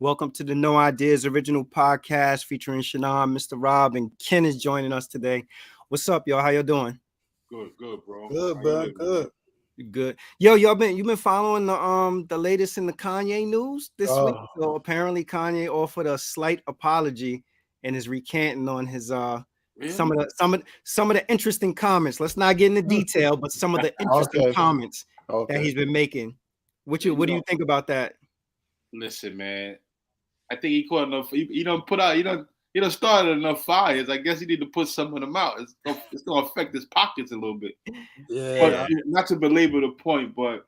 Welcome to the No Ideas Original Podcast featuring Shannon, Mr. Rob, and Ken is joining us today. What's up, y'all? How y'all doing? Good, bro. Good, bro. Good. Good. Yo, you've been following the latest in the Kanye news this week. So apparently Kanye offered a slight apology and is recanting on his Really? some of the interesting comments. Let's not get into detail, but some of the interesting comments that he's been making. What do you think about that? Listen, man. I think he caught enough. He don't put out. He don't started enough fires. I guess he need to put some of them out. It's gonna affect his pockets a little bit. Yeah. But not to belabor the point, but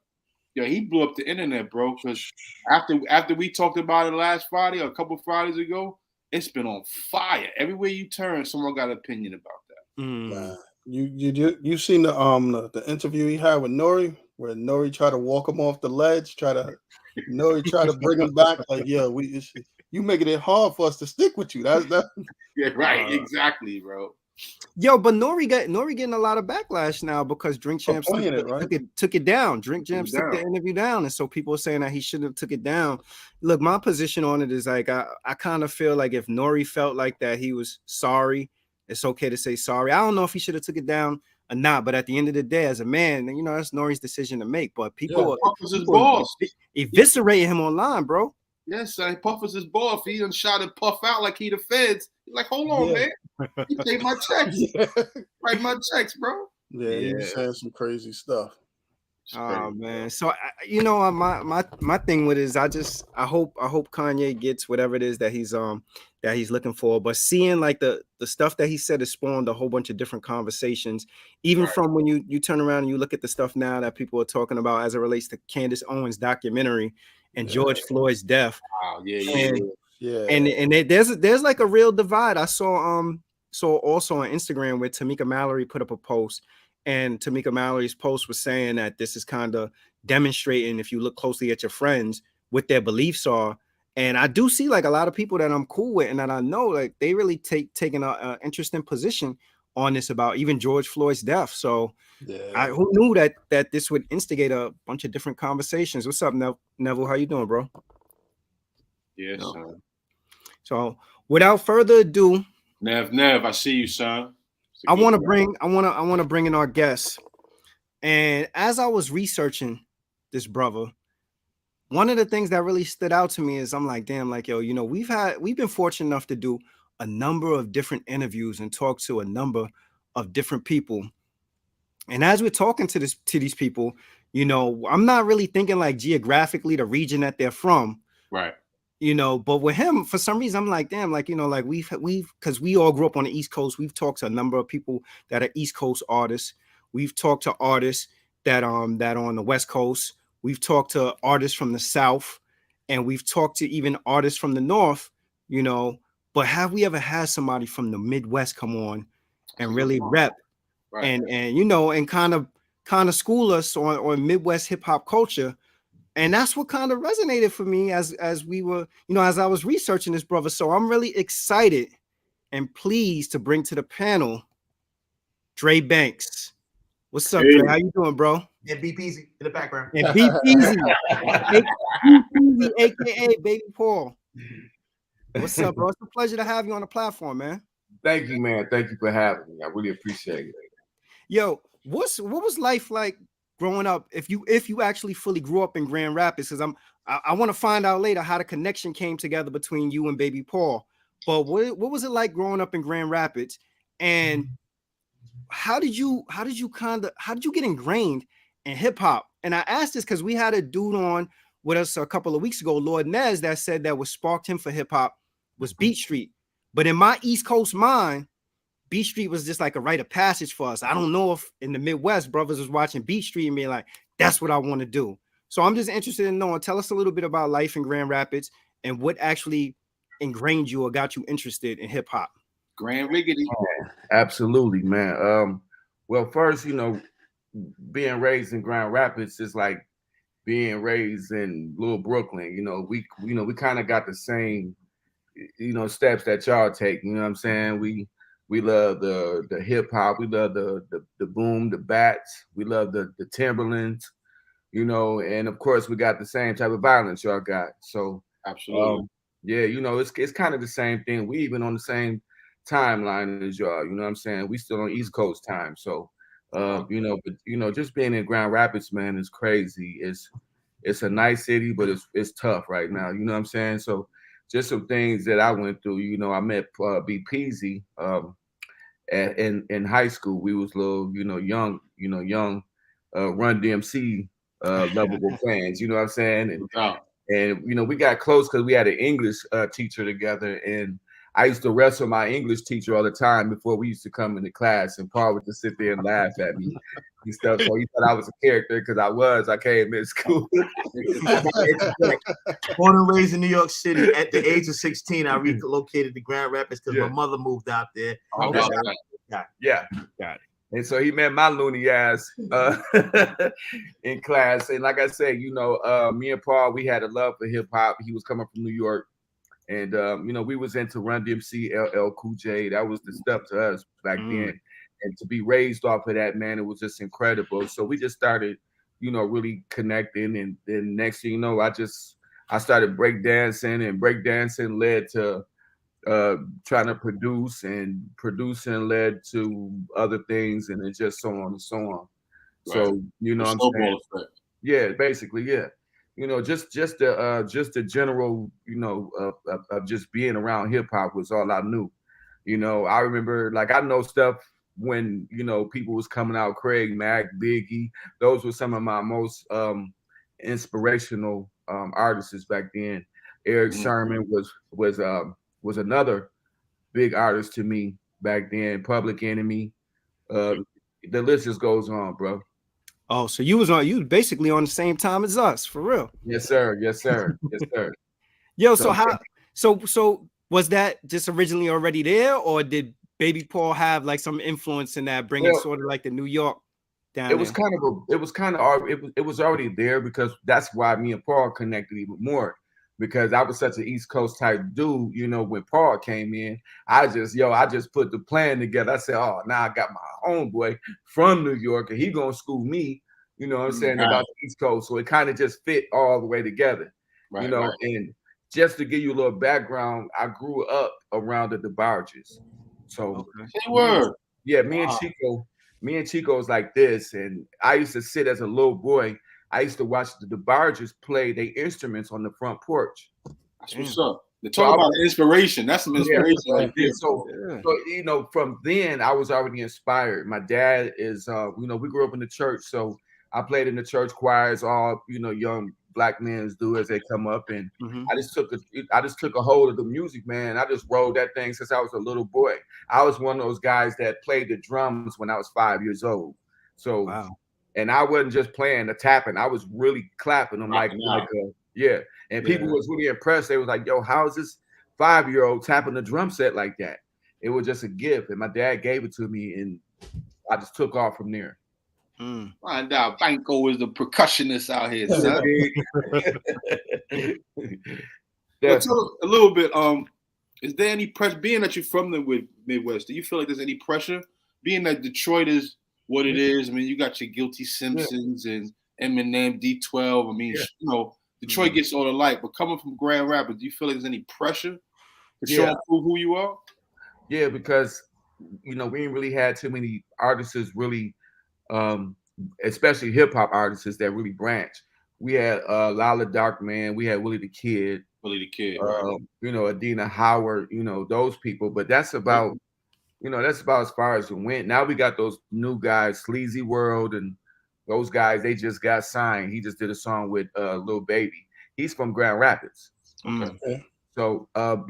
yeah, he blew up the internet, bro. Because after we talked about it last Friday or a couple Fridays ago, it's been on fire. Everywhere you turn, someone got an opinion about that. Nah. You seen the interview he had with Nori, where Nori tried to walk him off the ledge, Nori tried to bring him back. Like, yeah, you making it hard for us to stick with you. That's yeah, right, exactly, bro. Yo, but Nori getting a lot of backlash now because Drink Champs took it down. Drink Champs took the interview down, and so people are saying that he shouldn't have took it down. Look, my position on it is like I kind of feel like if Nori felt like that he was sorry, it's okay to say sorry. I don't know if he should have took it down or not, but at the end of the day, as a man, that's Nori's decision to make. But people eviscerating him online, bro. Yes, son. Puff was his boss. He done shot and Puff out like he the feds. He's like, hold on, man. You take my checks. Write my checks, bro. Yeah, he was saying some crazy stuff. Oh man. So my thing with it is I hope Kanye gets whatever it is that he's looking for. But seeing like the stuff that he said has spawned a whole bunch of different conversations, even from when you turn around and you look at the stuff now that people are talking about as it relates to Candace Owens' documentary and George Floyd's death. Wow, And there's like a real divide. I saw also on Instagram where Tamika Mallory put up a post, and Tamika Mallory's post was saying that this is kind of demonstrating, if you look closely at your friends, what their beliefs are. And I do see like a lot of people that I'm cool with and that I know like they really taking an interesting position on this about even George Floyd's death. So who knew that this would instigate a bunch of different conversations? What's up, Neville? How you doing, bro? Yes, son. So without further ado, Nev, I see you, son. I want to bring in our guests. And as I was researching this brother, one of the things that really stood out to me is I'm like, damn, like, yo, we've been fortunate enough to do a number of different interviews and talk to a number of different people. And as we're talking to these people, I'm not really thinking like geographically the region that they're from. Right. But with him, for some reason, I'm like, damn, like, like we've because we all grew up on the East Coast. We've talked to a number of people that are East Coast artists. We've talked to artists that are on the West Coast. We've talked to artists from the South, and we've talked to even artists from the North, but have we ever had somebody from the Midwest come on and really rep and kind of school us on Midwest hip hop culture? And that's what kind of resonated for me as we were, as I was researching this brother. So I'm really excited and pleased to bring to the panel Dre Banks. What's up, Dre? How you doing, bro? And Be Peasy in the background. And Be Peasy, aka Baby Paul. What's up, bro? It's a pleasure to have you on the platform, man. Thank you, man. Thank you for having me. I really appreciate it. Yo, what was life like growing up, if you actually fully grew up in Grand Rapids? Because I want to find out later how the connection came together between you and Baby Paul. But what was it like growing up in Grand Rapids, and how did you get ingrained in hip hop? And I asked this because we had a dude on with us a couple of weeks ago, Lord Nez, that said that what sparked him for hip hop was Beat Street. But in my East Coast mind, Beat Street was just like a rite of passage for us. I don't know if in the Midwest brothers was watching Beat Street and being like, that's what I want to do. So I'm just interested in knowing, tell us a little bit about life in Grand Rapids and what actually ingrained you or got you interested in hip hop. Grand Riggedy. Absolutely, man. Well, first, being raised in Grand Rapids is like being raised in Little Brooklyn. We kind of got the same, steps that y'all take. You know what I'm saying? We love the hip hop. We love the boom, the bats. We love the Timberlands, and of course we got the same type of violence y'all got. So absolutely, Yeah, you know, it's kind of the same thing. We even on the same timeline as y'all. You know what I'm saying? We still on East Coast time. So, you know, but you know, just being in Grand Rapids, man, is crazy. It's a nice city, but it's tough right now. You know what I'm saying? So, just some things that I went through. You know, I met B Peasy in high school. We was little, young, Run DMC lovable fans. You know what I'm saying? And you know, we got close because we had an English teacher together, and I used to wrestle my English teacher all the time before we used to come into class, and Paul would just sit there and laugh at me and stuff. So he thought I was a character because I came in school. Born and raised in New York City. At the age of 16, I relocated to Grand Rapids because my mother moved out there. Yeah. Got it. And so he met my loony ass in class. And like I said, me and Paul, we had a love for hip hop. He was coming from New York. And, we was into Run DMC, LL Cool J. That was the stuff to us back then. And to be raised off of that, man, it was just incredible. So we just started, really connecting. And then next thing you know, I started breakdancing, and breakdancing led to trying to produce, and producing led to other things, and it's just so on and so on. Right. So what I'm saying? Yeah, basically, yeah. Just the general, of just being around hip hop was all I knew. I remember, like, I know stuff when people was coming out, Craig Mack, Biggie. Those were some of my most inspirational artists back then. Eric Sermon was another big artist to me back then. Public Enemy. The list just goes on, bro. Oh, so you basically on the same time as us, for real? Yes, sir. Yes, sir. Yes, sir. Yo, so was that just originally already there, or did Baby Paul have like some influence in that, bringing sort of like the New York down? It was already there, because that's why me and Paul connected even more. Because I was such an East Coast type dude, when Paul came in, I just put the plan together. I said, oh, now I got my homeboy from New York, and he gonna school me, about the East Coast. So it kind of just fit all the way together, right. And just to give you a little background, I grew up around the DeBarges. So me and Chico was like this, and I used to sit as a little boy. I used to watch the DeBarges play their instruments on the front porch. That's what's up. Talk about inspiration. That's some inspiration. Yeah. So, from then I was already inspired. My dad is, we grew up in the church, so I played in the church choirs. All young black men do as they come up, and I just took a hold of the music, man. I just rolled that thing since I was a little boy. I was one of those guys that played the drums when I was 5 years old. So. Wow. And I wasn't just playing the tapping. I was really clapping them yeah. And people was really impressed. They was like, yo, how is this 5-year-old tapping the drum set like that? It was just a gift. And my dad gave it to me, and I just took off from there. Find out Banco is the percussionist out here, son. Well, tell us a little bit, is there any pressure, being that you're from the Midwest, do you feel like there's any pressure? Being that Detroit is what it is. I mean, you got your Guilty Simpsons and Eminem, D12. I mean, Detroit gets all the light, but coming from Grand Rapids, do you feel like there's any pressure to show and prove who you are? Yeah, because we ain't really had too many artists really, especially hip hop artists that really branch. We had Lala Darkman, we had Willie the Kid, Adina Howard, those people, but that's about. That's about as far as it went. Now we got those new guys, Sleazy World, and those guys, they just got signed. He just did a song with Lil Baby. He's from Grand Rapids. Okay. So, of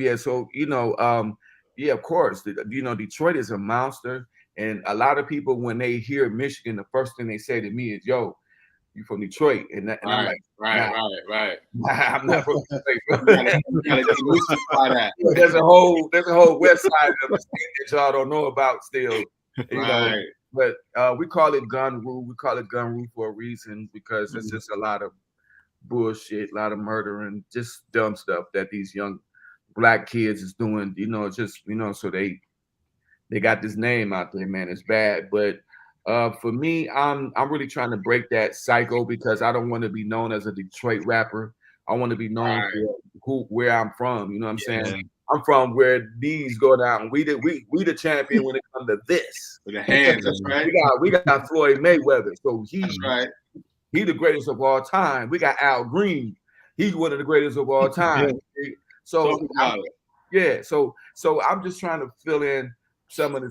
course, Detroit is a monster. And a lot of people, when they hear Michigan, the first thing they say to me is, yo, you from Detroit. And I'm like, right. I'm not from Detroit. There's a whole west side of the state that y'all don't know about still. But we call it gun rule. We call it gun rule for a reason, because it's just a lot of bullshit, a lot of murder, and just dumb stuff that these young black kids is doing. So they got this name out there, man. It's bad, but. For me, I'm really trying to break that cycle, because I don't want to be known as a Detroit rapper. I want to be known for where I'm from. You know what I'm Yeah. saying? I'm from where these go down. We the champion when it comes to this. With the hands, that's right. We got Floyd Mayweather, so That's right. he the greatest of all time. We got Al Green. He's one of the greatest of all time. So so I'm just trying to fill in some of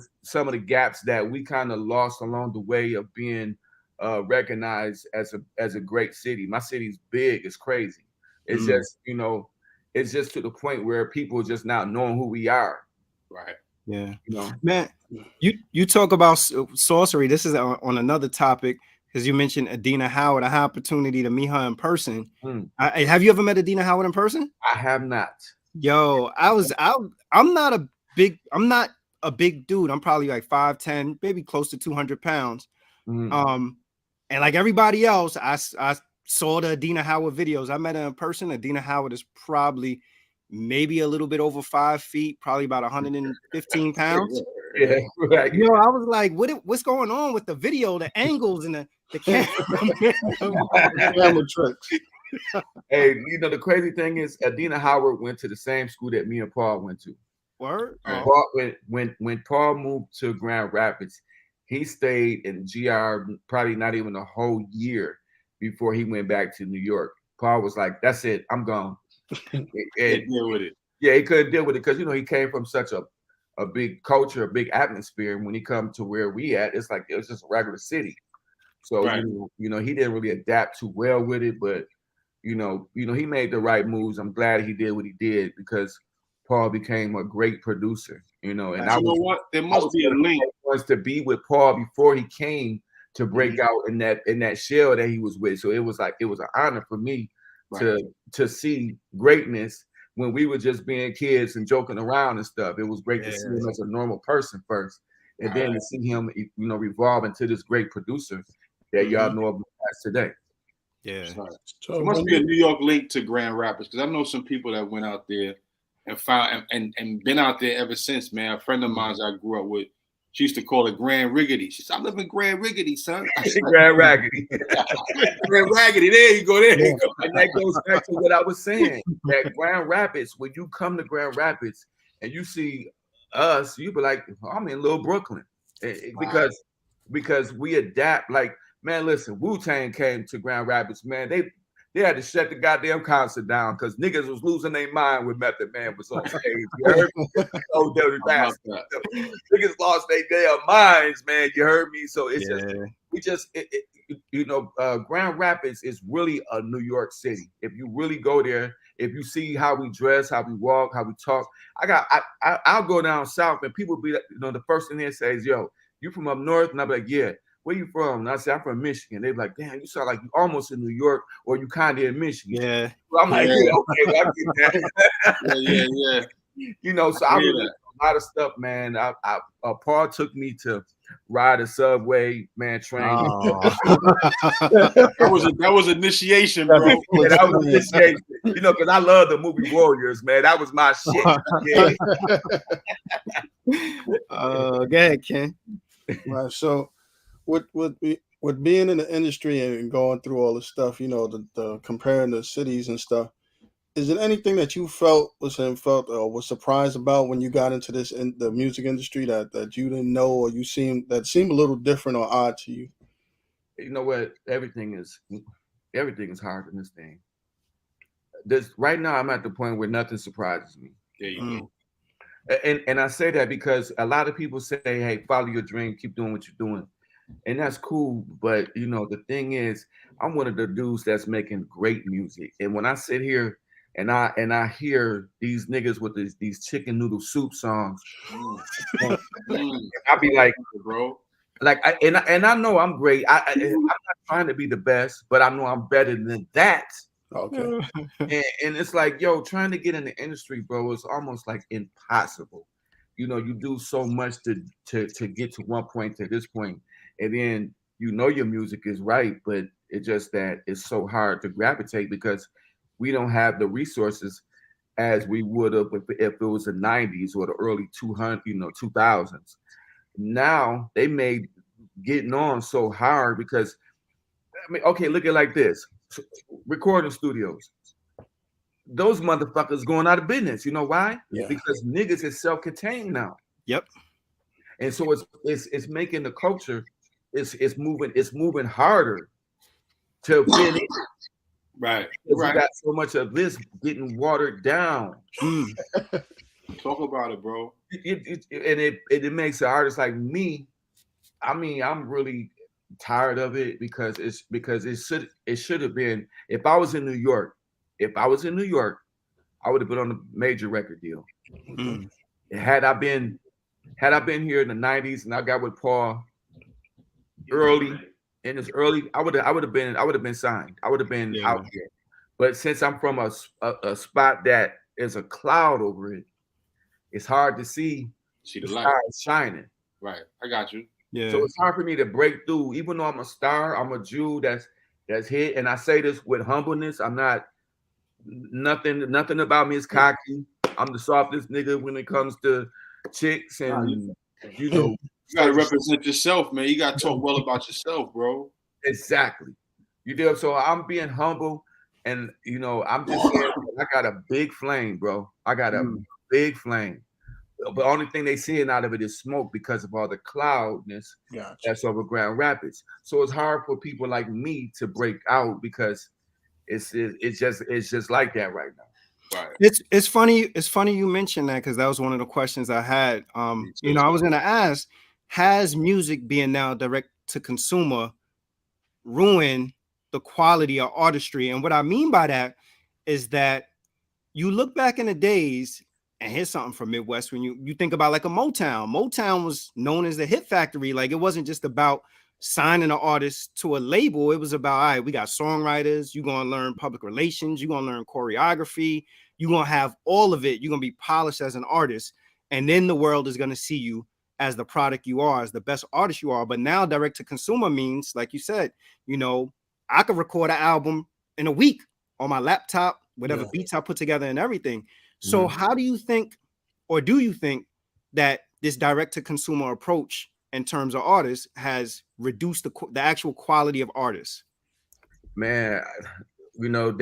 the gaps that we kind of lost along the way of being recognized as a great city. My city's big, it's crazy. It's just, you know, it's just to the point where people just not knowing who we are. Right. Yeah. You know, man, you talk about sorcery. This is on another topic because you mentioned Adina Howard. I had opportunity to meet her in person. Have you ever met Adina Howard in person? I have not. Yo, I'm not a big dude. I'm probably like 5'10", maybe close to 200 pounds. And like everybody else, I saw the Adina Howard videos. I met her in person. Adina Howard is probably maybe a little bit over 5 feet, probably about 115 pounds. Yeah, right. You know, I was like, what's going on with the video, the angles, and the camera tricks? Hey, you know, the crazy thing is Adina Howard went to the same school that me and Paul went to. Word? Paul, when Paul moved to Grand Rapids, he stayed in GR probably not even a whole year before he went back to New York. Paul was like, "That's it, I'm gone." Can't deal with it. Yeah, he couldn't deal with it because, you know, he came from such a big culture, a big atmosphere. And when he come to where we at, it's like it was just a regular city. So you know, he didn't really adapt too well with it, but you know, he made the right moves. I'm glad he did what he did because Paul became a great producer. You know, and you know what? There must be a link. Was to be with Paul before he came to break out in that shell that he was with. So it was an honor for me to see greatness when we were just being kids and joking around and stuff. It was great to see him as a normal person first, and then to see him, you know, revolve into this great producer that y'all know of as today. Yeah. So there must be a New York link to Grand Rapids because I know some people that went out there and found and been out there ever since, man. A friend of mine I grew up with, she used to call it Grand Riggedy. She said, "I live in Grand Riggedy, son." Grand Raggedy. Grand Raggedy. There you go. There you go. And that goes back to what I was saying. That Grand Rapids, when you come to Grand Rapids and you see us, you be like, "I'm in Little Brooklyn," because we adapt. Like, man, listen, Wu-Tang came to Grand Rapids, man. They had to shut the goddamn concert down because niggas was losing their mind when Method Man was on stage. You heard me? Oh, dirty bastard. Niggas lost their damn minds, man. You heard me? So it's you know, Grand Rapids is really a New York City. If you really go there, if you see how we dress, how we walk, how we talk, I'll go down south and people be, you know, the first thing they say is, "Yo, you from up north?" And I'll be like, "Yeah." "Where you from?" And I say, "I'm from Michigan." They're like, "Damn, you sound like you almost in New York or you kind of in Michigan." Yeah. So I'm like, "Yeah, okay, well, I get that." Yeah. You know, so I really a lot of stuff, man. Paul took me to ride a subway, man, train. That was initiation, bro. Yeah, that was initiation. You know, because I love the movie Warriors, man. That was my shit. Go ahead, Ken. Right. So with being in the industry and going through all this stuff, you know, the comparing the cities and stuff, is there anything that you felt or was surprised about when you got into this in the music industry that you didn't know or you seemed a little different or odd to you? You know what? Everything is hard in this thing. Right now, I'm at the point where nothing surprises me. There you go. And I say that because a lot of people say, "Hey, follow your dream, keep doing what you're doing." And that's cool, but you know, the thing is, I'm one of the dudes that's making great music. And when I sit here and I hear these niggas with these chicken noodle soup songs, I be like, bro, like I know I'm great. I'm not trying to be the best, but I know I'm better than that. Okay. And it's like, yo, trying to get in the industry, bro, is almost like impossible. You know, you do so much to get to one point to this point. And then you know your music is right, but it's just that it's so hard to gravitate because we don't have the resources as we would have if it was the 90s or the early 2000s. Now they made getting on so hard because, I mean, okay, look at it like this. Recording studios. those motherfuckers going out of business. You know why? Yeah. Because niggas is self-contained now. Yep. And so it's making the culture, it's moving harder to fit in. Right. Because we got so much of this getting watered down. Talk about it, bro. It makes an artist like me. I mean, I'm really tired of it because it should have been. If I was in New York, I would have been on a major record deal. Had I been here in the 90s and I got with Paul early, I would have been signed. I would have been out here. But since I'm from a spot that is a cloud over it, it's hard to see the light shining. Right. I got you. Yeah. So it's hard for me to break through. Even though I'm a star, I'm a Jew that's hit. And I say this with humbleness. I'm not nothing about me is cocky. I'm the softest nigga when it comes to chicks and you know. You gotta represent yourself, man. You gotta talk well about yourself, bro. Exactly. You do. So I'm being humble, and you know, I'm just saying I got a big flame, bro. I got a big flame. The only thing they seeing out of it is smoke because of all the cloudness that's over Grand Rapids. So it's hard for people like me to break out because it's just like that right now. Right. It's funny you mentioned that because that was one of the questions I had. You know, I was gonna ask, has music being now direct to consumer ruin the quality of artistry? And what I mean by that is that you look back in the days, and here's something from Midwest, when you think about like a Motown. Motown was known as the hit factory. Like it wasn't just about signing an artist to a label. It was about, all right, we got songwriters, you're gonna learn public relations, you're gonna learn choreography, you're gonna have all of it, you're gonna be polished as an artist, and then the world is gonna see you as the product you are, as the best artist you are. But now direct to consumer means, like you said, you know, I could record an album in a week on my laptop, whatever beats I put together and everything. So how do you think, or do you think that this direct to consumer approach in terms of artists has reduced the actual quality of artists? Man, you know,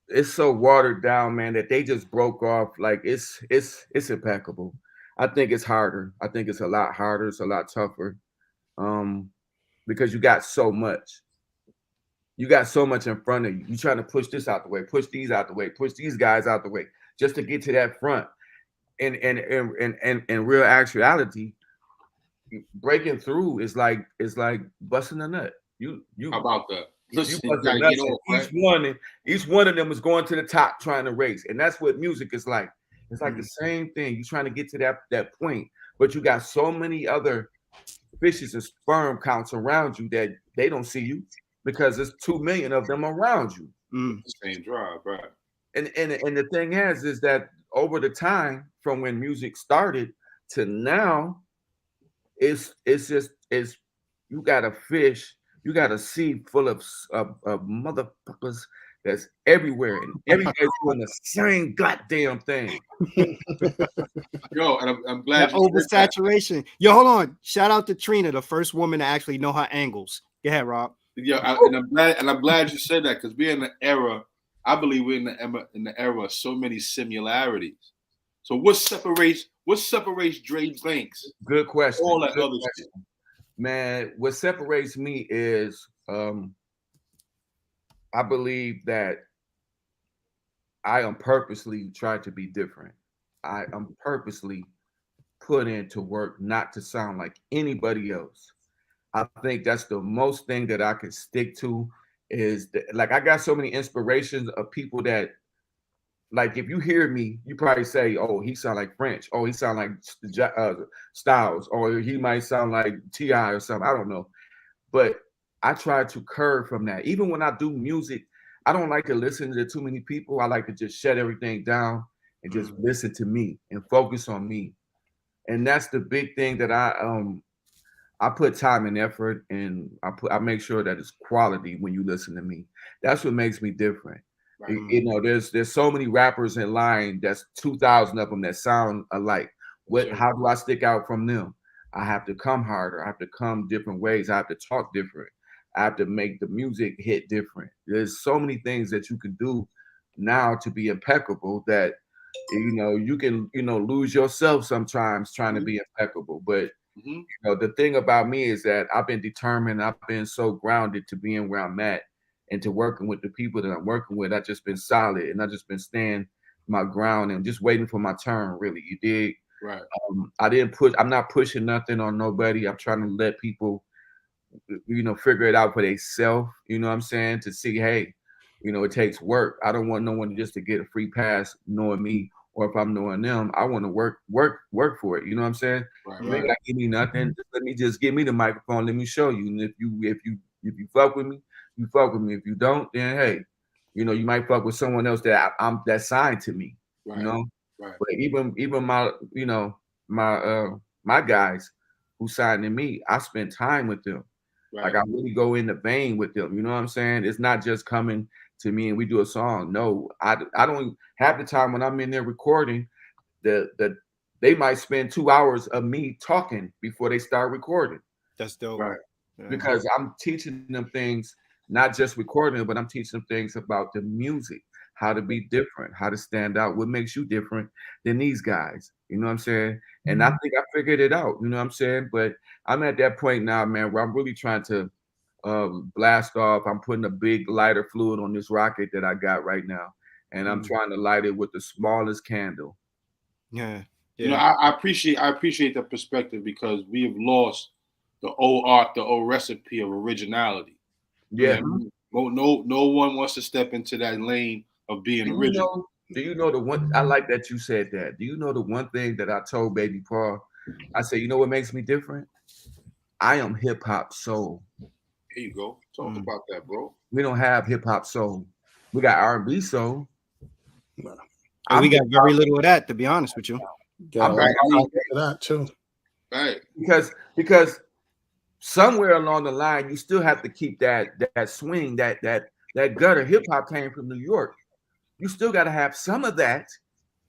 it's so watered down, man, that they just broke off. Like it's impeccable. I think it's harder. I think it's a lot harder. It's a lot tougher. Because you got so much. You got so much in front of you. You're trying to push this out the way, push these out the way, push these guys out the way, just to get to that front. And in real actuality, breaking through is like busting a nut. You How about that? Listen, each one of them is going to the top trying to race. And that's what music is like. It's like the same thing. You're trying to get to that point, but you got so many other fishes and sperm counts around you that they don't see you because there's 2 million of them around you. Same drive, right? And the thing is that over the time from when music started to now, it's you got a fish, you got a sea full of motherfuckers that's everywhere, and everybody's doing the same goddamn thing. Yo, and I'm glad that oversaturation. Yo, hold on. Shout out to Trina, the first woman to actually know her angles. Go ahead, Rob. Yeah, I'm glad you said that because we're in the era. I believe we're in the era of so many similarities. So what separates Dre Banks? Good question. All that other shit. Man, what separates me is I believe that I am purposely trying to be different. I am purposely put into work not to sound like anybody else. I think that's the most thing that I can stick to is that, like, I got so many inspirations of people that, like, if you hear me, you probably say, oh, he sound like French. Oh, he sound like Styles. Or he might sound like T.I. or something. I don't know. But I try to curve from that. Even when I do music, I don't like to listen to too many people. I like to just shut everything down and just listen to me and focus on me. And that's the big thing that I put time and effort, and I make sure that it's quality when you listen to me. That's what makes me different. Right. You know, there's so many rappers in line. That's 2,000 of them that sound alike. How do I stick out from them? I have to come harder. I have to come different ways. I have to talk different. I have to make the music hit different. There's so many things that you can do now to be impeccable that you can lose yourself sometimes trying to be impeccable. But the thing about me is that I've been determined, I've been so grounded to being where I'm at and to working with the people that I'm working with. I've just been solid and I've just been staying my ground and just waiting for my turn, really. You dig? Right. I'm not pushing nothing on nobody. I'm trying to let people figure it out for themselves, you know what I'm saying? To see, hey, it takes work. I don't want no one just to get a free pass knowing me, or if I'm knowing them, I want to work for it. You know what I'm saying? Right, You ain't gotta give me nothing. Just give me the microphone. Let me show you. And if you fuck with me, you fuck with me. If you don't, then hey, you might fuck with someone else that that's signed to me. Right. Right. But even my my guys who signed to me, I spend time with them. Right. Like I really go in the vein with them. You know what I'm saying? It's not just coming to me and we do a song. No, I don't have the time when I'm in there recording. They might spend 2 hours of me talking before they start recording. That's dope. Right. Yeah. Because I'm teaching them things, not just recording, but I'm teaching them things about the music, how to be different, how to stand out, what makes you different than these guys. You know what I'm saying? And I think I figured it out, you know what I'm saying? But I'm at that point now, man, where I'm really trying to blast off. I'm putting a big lighter fluid on this rocket that I got right now. And I'm trying to light it with the smallest candle. Yeah. I appreciate the perspective because we have lost the old art, the old recipe of originality. Yeah. No one wants to step into that lane of being original. Do you know the one? I like that you said that. Do you know the one thing that I told Baby Paul? I said, you know what makes me different? I am hip hop soul. Here you go. Talk about that, bro. We don't have hip hop soul. We got R&B soul. We got very little of that, to be honest with you. I'm back to that too. Right. Because somewhere along the line, you still have to keep that swing, that gutter. Hip hop came from New York. You still got to have some of that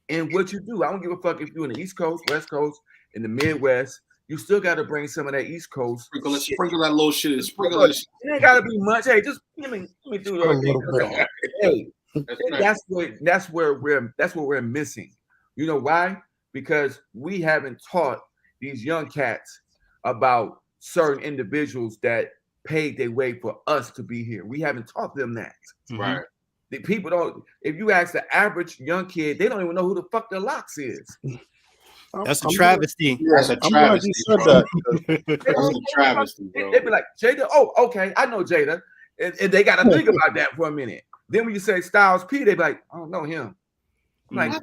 in what you do. I don't give a fuck if you're in the East Coast, West Coast, in the Midwest. You still got to bring some of that East Coast. Sprinkle that little shit. Sprinkle that shit. It ain't got to be much. Hey, just let me do a little bit. Hey, that's where we're missing. You know why? Because we haven't taught these young cats about certain individuals that paid their way for us to be here. We haven't taught them that. Right. The people don't. If you ask the average young kid, they don't even know who the fuck the Locks is. That's a travesty. That's a travesty. That's a travesty, bro. They'd be like, Jada, oh, okay, I know Jada. And they got to think about that for a minute. Then when you say Styles P, they be like, I don't know him. I'm like,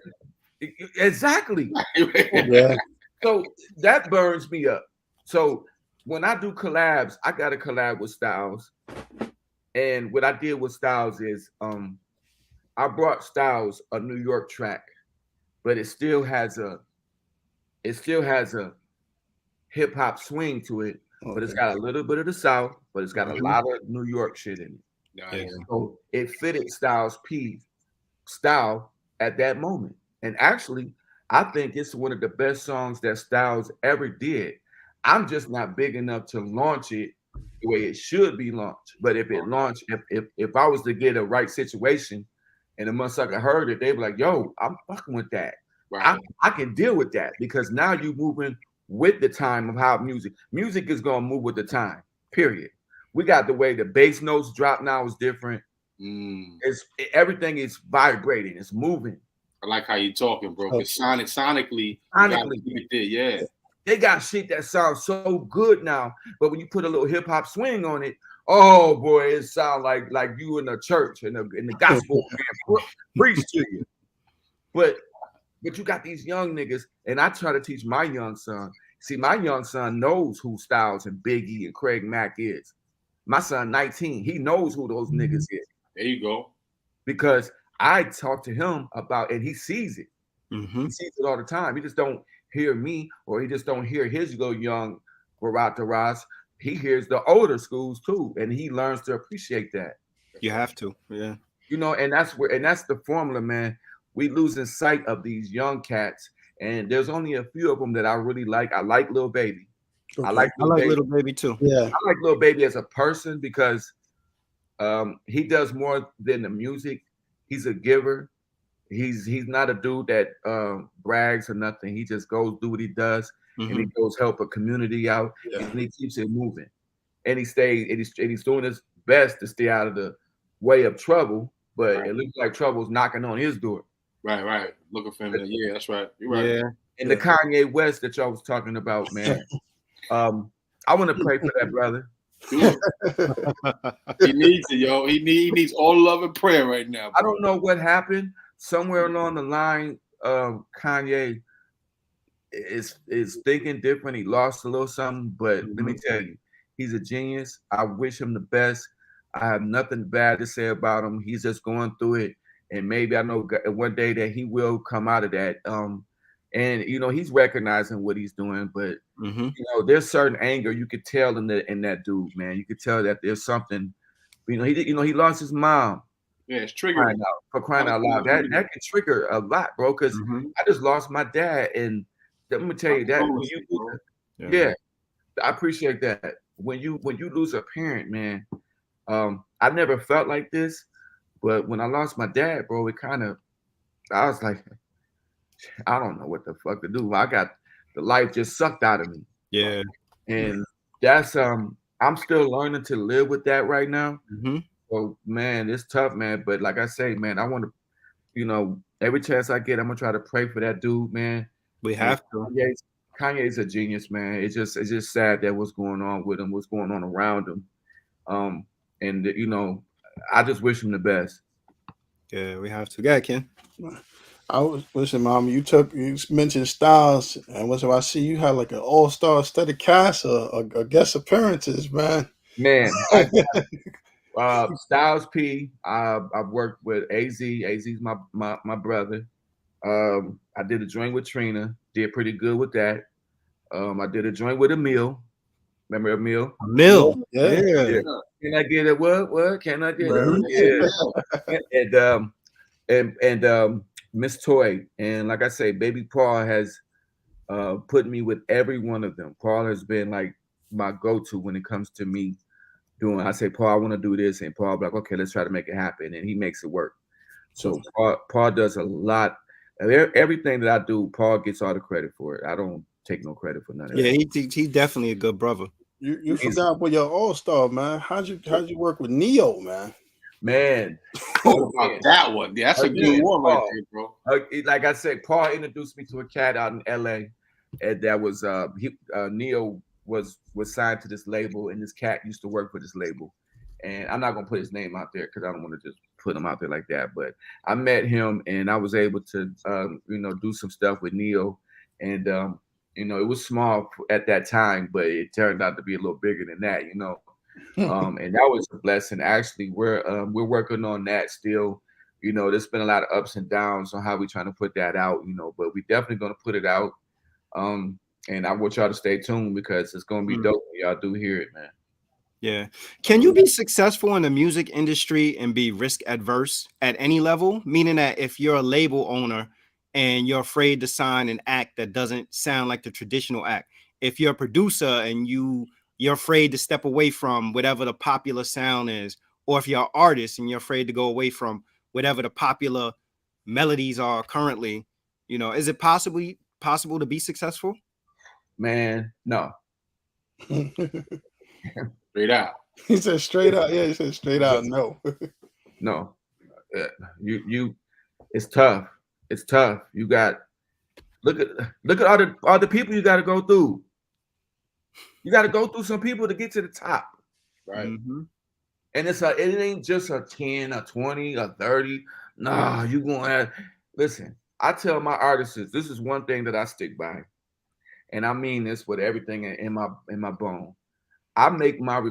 exactly. Yeah. So that burns me up. So when I do collabs, I got to collab with Styles. And what I did with Styles is I brought Styles a New York track, but it still has a hip hop swing to it, but it's got a little bit of the South, but it's got a lot of New York shit in it. Nice. So it fitted Styles P style at that moment. And actually, I think it's one of the best songs that Styles ever did. I'm just not big enough to launch it the way it should be launched. But if it launched, if I was to get a right situation and the motherfucker heard it, they'd be like, yo, I'm fucking with that. Right. I can deal with that because now you're moving with the time of how music is going to move with the time, period. We got the way the bass notes drop now is different. Everything is vibrating. It's moving. I like how you talking, bro. Because sonically, yeah. They got shit that sounds so good now, but when you put a little hip hop swing on it, oh boy, it sounds like you in a church and the gospel man preach to you. But you got these young niggas, and I try to teach my young son. See, my young son knows who Styles and Biggie and Craig Mack is. My son, 19, he knows who those niggas is. There you go. Because I talk to him about, and he sees it. He sees it all the time. He just don't hear me, or he just don't hear his little young Barat Taras. He hears the older schools too, and he learns to appreciate that. You have to, yeah. You know, and that's the formula, man. We losing sight of these young cats, and there's only a few of them that I really like. I like Lil Baby. Okay. I like Lil Baby too. Yeah, I like Lil Baby as a person because he does more than the music. He's a giver. He's not a dude that brags or nothing. He just goes do what he does, and he goes help a community out, and he keeps it moving. And he stays, and he's doing his best to stay out of the way of trouble. But it looks like trouble's knocking on his door. Right. Looking for him. Yeah, that's right. You're right. Yeah. And the Kanye West that y'all was talking about, man. I want to pray for that brother. He needs it, yo. He needs all love and prayer right now. Bro. I don't know what happened. Somewhere along the line, Kanye is thinking different. He lost a little something, but let me tell you, he's a genius. I wish him the best. I have nothing bad to say about him. He's just going through it, and maybe I know one day that he will come out of that. And you know, he's recognizing what he's doing, but you know, there's certain anger you could tell in that dude, man. You could tell that there's something. You know, he lost his mom. Yeah, it's triggering for crying out loud. That can trigger a lot, bro. Because I just lost my dad, and let me tell you that when you, I appreciate that. When you lose a parent, man, I never felt like this, but when I lost my dad, bro, I was like, I don't know what the fuck to do. I got the life just sucked out of me. Yeah, and that's I'm still learning to live with that right now. So, man, it's tough, man. But like I say, man, I want to, you know, every chance I get, I'm gonna try to pray for that dude, man. We have to. Kanye's a genius, man. It's just sad that what's going on with him, what's going on around him. And you know, I just wish him the best. Yeah, we have to. Go ahead, Ken. Listen, Mom. You mentioned Styles, and I see you had like an all-star studded cast of guest appearances, man. Man. Styles P. I've worked with AZ. AZ's my brother. I did a joint with Trina. Did pretty good with that. I did a joint with Emil. Remember Emil? Emil. Yeah. Can I get it? What? Can I get it? Yeah. and Miss Toy. And like I say, Baby Paul has put me with every one of them. Paul has been like my go-to when it comes to me doing. I say, Paul, I want to do this, and Paul be like, okay, let's try to make it happen, and he makes it work. So Paul does a lot. Everything that I do, Paul gets all the credit for it. I don't take no credit for none of that. Yeah, he's definitely a good brother. You forgot about your all-star, man. How'd you work with Neo, man? Man, that one. Yeah, that's a good one right there, bro. Like I said, Paul introduced me to a cat out in LA, and that was Neo was signed to this label, and this cat used to work for this label. And I'm not gonna put his name out there because I don't want to just put him out there like that. But I met him, and I was able to do some stuff with Neo, and it was small at that time, but it turned out to be a little bigger than that, and that was a blessing. Actually, we're working on that still. There's been a lot of ups and downs on how we're trying to put that out, but we definitely gonna put it out. And I want y'all to stay tuned because it's gonna be dope when y'all do hear it, man. Yeah. Can you be successful in the music industry and be risk adverse at any level? Meaning that if you're a label owner and you're afraid to sign an act that doesn't sound like the traditional act, if you're a producer and you're afraid to step away from whatever the popular sound is, or if you're an artist and you're afraid to go away from whatever the popular melodies are currently, is it possible to be successful? Man, no. Straight out. He said straight out. Yeah, he said straight out. No. No. It's tough. It's tough. You got look at all the people you got to go through. You got to go through some people to get to the top, right? Mm-hmm. And it ain't just a 10, a 20, a 30. Nah, you gonna have. Listen, I tell my artists this is one thing that I stick by, and I mean this with everything in my bone. I make my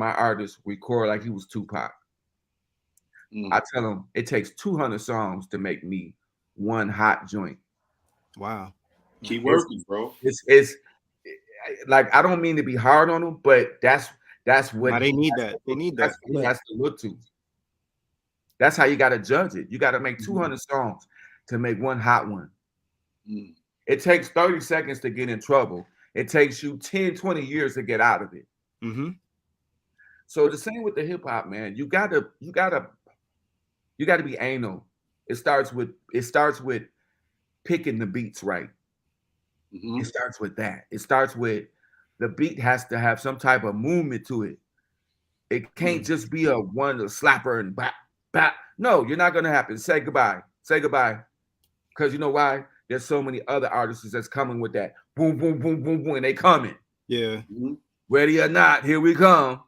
artist record like he was Tupac. I tell him it takes 200 songs to make me one hot joint. Wow. Keep working, bro. It's like, I don't mean to be hard on them, but that's what they need. That they need that. That's to look to. That's how you got to judge it. You got to make 200 songs to make one hot one. It takes 30 seconds to get in trouble. It takes you 10, 20 years to get out of it. Mm-hmm. So the same with the hip hop, man. You gotta be anal. It starts with picking the beats right. Mm-hmm. It starts with that. It starts with the beat has to have some type of movement to it. It can't just be a slapper and bap, bap. No, you're not gonna happen. Say goodbye. Say goodbye. Because you know why? There's so many other artists that's coming with that. Boom, boom, boom, boom, boom, and they coming. Yeah. Mm-hmm. Ready or not, here we come.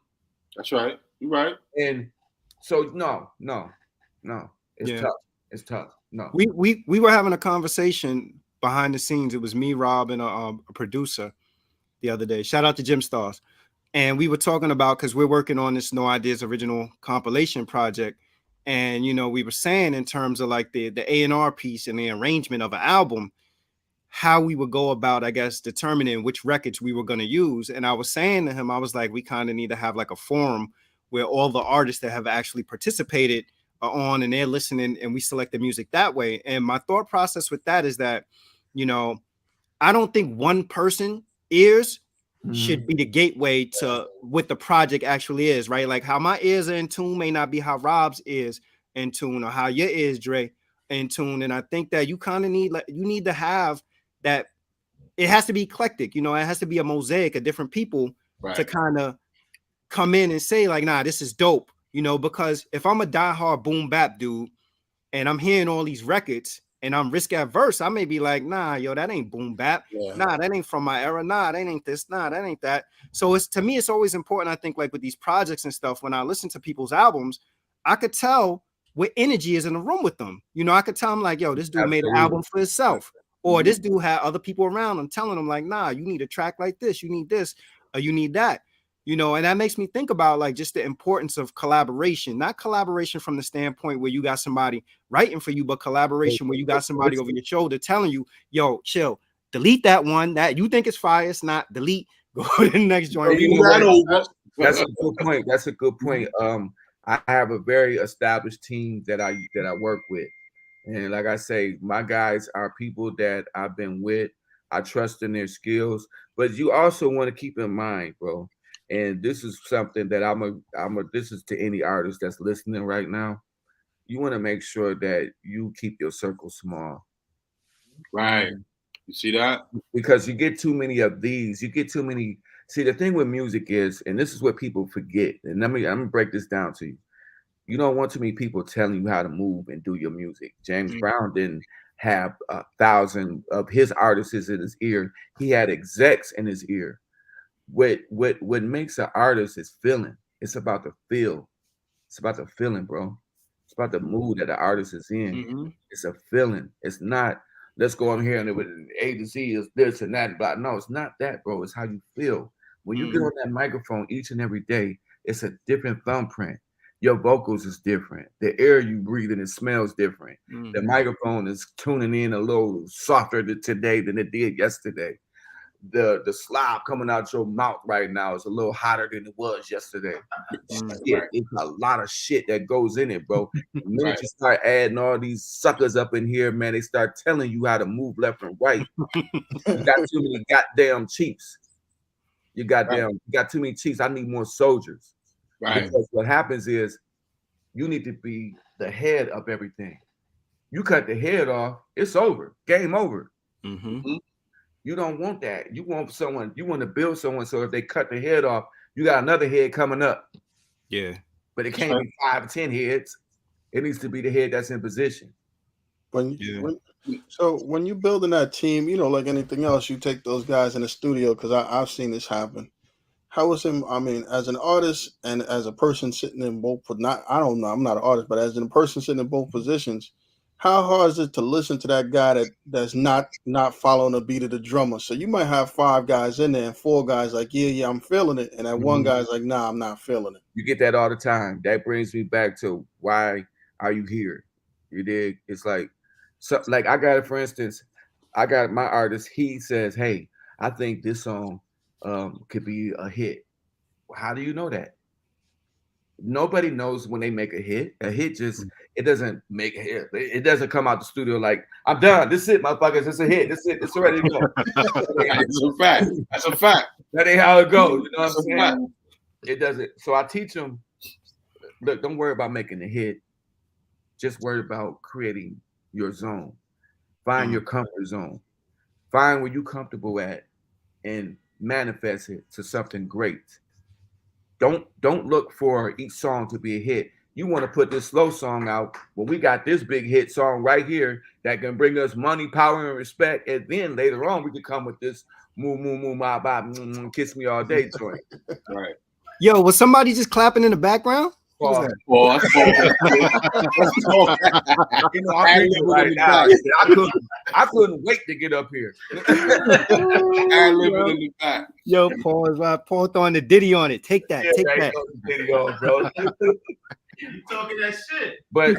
That's right. You're right. And so no. It's Yeah. tough. It's tough. No. We were having a conversation behind the scenes. It was me, Rob, and a producer the other day. Shout out to Jim Stars. And we were talking about, because we're working on this No Ideas Original compilation project. And, you know, we were saying in terms of like the A&R piece and the arrangement of an album, how we would go about, I guess, determining which records we were going to use. And I was saying to him, I was like, we kind of need to have like a forum where all the artists that have actually participated are on and they're listening and we select the music that way. And my thought process with that is that, you know, I don't think one person ears should be the gateway to what the project actually is, right? Like how my ears are in tune may not be how Rob's is in tune, or how your ears, Dre, in tune. And I think that you kind of need, like, you need to have that. It has to be eclectic, you know, it has to be a mosaic of different people to kind of come in and say like, nah, this is dope, you know, because if I'm a diehard boom bap dude and I'm hearing all these records and I'm risk adverse, I may be like, nah, yo, that ain't boom bap. Yeah. Nah, that ain't from my era. Nah, that ain't this. Nah, that ain't that. So it's, to me, it's always important. I think like with these projects and stuff, when I listen to people's albums, I could tell what energy is in the room with them. You know, I could tell them like, yo, this dude made an album for himself, or this dude had other people around him telling them like, nah, you need a track like this. You need this, or you need that. You know, and that makes me think about like just the importance of collaboration, not collaboration from the standpoint where you got somebody writing for you, but collaboration where you got somebody over your shoulder telling you, yo, chill, delete that one that you think is fire. It's not, delete, go to the next joint. That's a good point. That's a good point. I have a very established team that I work with. And like I say, my guys are people that I've been with. I trust in their skills, but you also want to keep in mind, bro. And this is something that this is to any artist that's listening right now. You want to make sure that you keep your circle small. Right. You see that? Because you get too many of these. You get too many. See, the thing with music is, and this is what people forget, and I'm gonna break this down to you. You don't want too many people telling you how to move and do your music. James Brown didn't have 1,000 of his artists in his ear. He had execs in his ear. What makes an artist is feeling. It's about the feel. It's about the feeling, bro. It's about the mood that the artist is in. It's a feeling. It's not, let's go on here and with A to Z is this and that. But no, it's not that, bro. It's how you feel. When you get on that microphone each and every day, it's a different thumbprint. Your vocals is different. The air you breathe in, it smells different. The microphone is tuning in a little softer today than it did yesterday. The slob coming out your mouth right now is a little hotter than it was yesterday. It's a lot of shit that goes in it, bro. The minute you start adding all these suckers up in here, man, they start telling you how to move left and right. You got too many goddamn chiefs. You got too many chiefs. I need more soldiers. Right. Because what happens is you need to be the head of everything. You cut the head off, it's over. Game over. You don't want that. You want someone, you want to build someone so if they cut the head off, you got another head coming up. Yeah. But it can't be 5 or 10 heads. It needs to be the head that's in position. So when you're building that team, you know, like anything else, you take those guys in the studio, because I've seen this happen. How is him? I mean, as an artist and as a person sitting in both, I don't know, I'm not an artist, but as a person sitting in both positions, how hard is it to listen to that guy that's not following the beat of the drummer? So you might have 5 guys in there and 4 guys like, yeah, I'm feeling it. And that one guy's like, nah, I'm not feeling it. You get that all the time. That brings me back to, why are you here? You dig? It's like, so like I got it, for instance, I got my artist, he says, hey, I think this song could be a hit. How do you know that? Nobody knows when they make a hit. A hit just, it doesn't make a hit. It doesn't come out the studio like, I'm done. This is it, motherfuckers. It's a hit. This is it. It's ready to go. That's a fact. That's a fact. That ain't how it goes. You know what I'm saying? It doesn't. So I teach them, look, don't worry about making a hit. just worry about creating your zone. Find your comfort zone. Find where you're comfortable at and manifest it to something great. Don't look for each song to be a hit. You want to put this slow song out when we got this big hit song right here that can bring us money, power, and respect. And then later on, we can come with this moo moo moo ma ba kiss me all day joint. Right. Yo, was somebody just clapping in the background? What was that? You know, I'm here right now. I couldn't wait to get up here. Living in the back. Yo, Paul throwing the ditty on it. Take that. Take that. Ditty on, bro. You talking that shit. But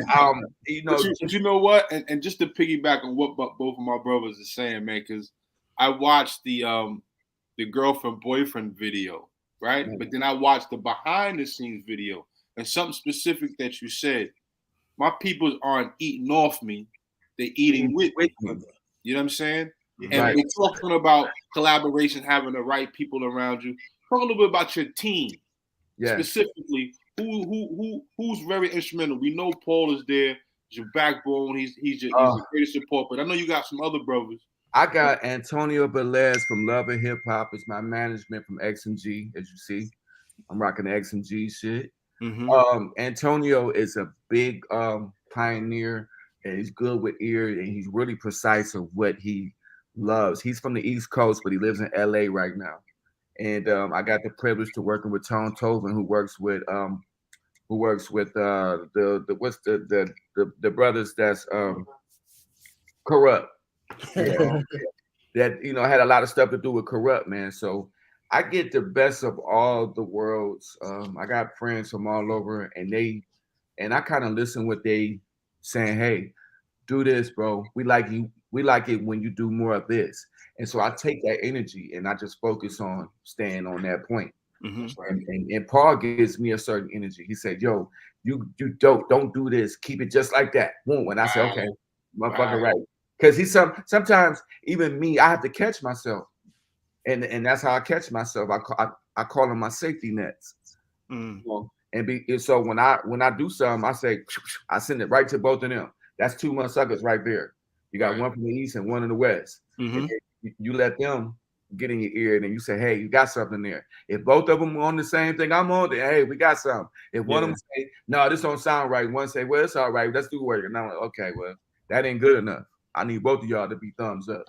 you know, but you know what? And just to piggyback on what both of my brothers are saying, man, because I watched the girlfriend boyfriend video, right? But then I watched the behind the scenes video, and something specific that you said. My peoples aren't eating off me; they're eating with me. You know what I'm saying? And we're talking about collaboration, having the right people around you. Talk a little bit about your team, specifically. Who's very instrumental? We know Paul is there. He's your backbone. He's your greatest support. But I know you got some other brothers. I got Antonio Velez from Love and Hip Hop. It's my management from X and G. As you see, I'm rocking the X and G shit. Antonio is a big pioneer, and he's good with ear, and he's really precise of what he loves. He's from the East Coast, but he lives in LA right now. And I got the privilege to working with Tone Tovin, who works with the brothers that's Corrupt. That had a lot of stuff to do with Corrupt, man. So I get the best of all the worlds. I got friends from all over, and I kind of listen what they saying. Hey, do this, bro. We like you. We like it when you do more of this. And so I take that energy and I just focus on staying on that point. And Paul gives me a certain energy. He said, "Yo, you don't do this. Keep it just like that." Boom. And I said, "Okay, motherfucker, right." Because sometimes even me, I have to catch myself, and that's how I catch myself. I call them my safety nets. So when I do something, I say I send it right to both of them. That's 2 motherfuckers right there. You got one from the east and one in the west. You let them get in your ear, and then you say, "Hey, you got something there." If both of them are on the same thing I'm on, then hey, we got something. If one of them say, "No, this don't sound right," one say, "Well, it's all right. Let's do work." And I'm like, "Okay, well, that ain't good enough. I need both of y'all to be thumbs up."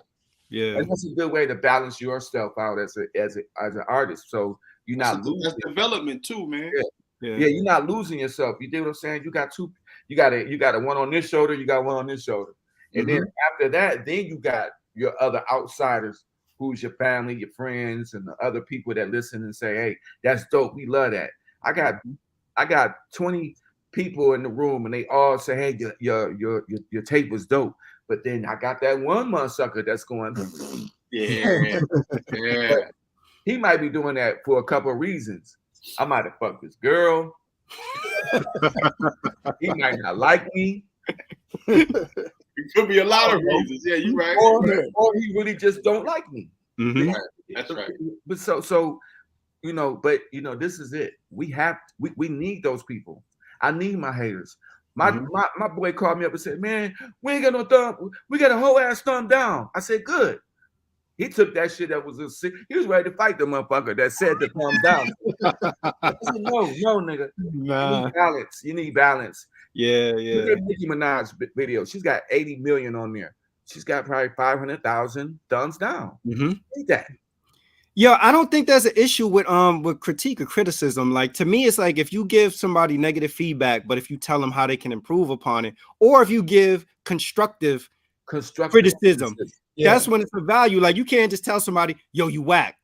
Yeah, and that's a good way to balance yourself out as an artist. So you're not losing. That's development too, man. Yeah, you're not losing yourself. You dig what I'm saying? You got a one on this shoulder, you got one on this shoulder. And then after that, then you got your other outsiders, who's your family, your friends, and the other people that listen and say, "Hey, that's dope. We love that." I got 20 people in the room, and they all say, "Hey, your tape was dope." But then I got that one motherfucker that's going, yeah. He might be doing that for a couple of reasons. I might have fucked this girl. He might not like me. It could be a lot of reasons. Yeah, you're right. Or he really just don't like me. That's right. But so this is it. We need those people. I need my haters. My boy called me up and said, "Man, we ain't got no thumb. We got a whole ass thumb down." I said, "Good." He took that shit that was he was ready to fight the motherfucker that said the thumbs down. I said, no, nigga. Nah. You need balance. Yeah. Look at Nicki Minaj video. She's got 80 million on there. She's got probably 500,000 thumbs down. Need that. Yeah, I don't think there's an issue with critique or criticism. Like, to me, it's like if you give somebody negative feedback, but if you tell them how they can improve upon it, or if you give constructive criticism, that's when it's a value. Like, you can't just tell somebody, "Yo, you whack."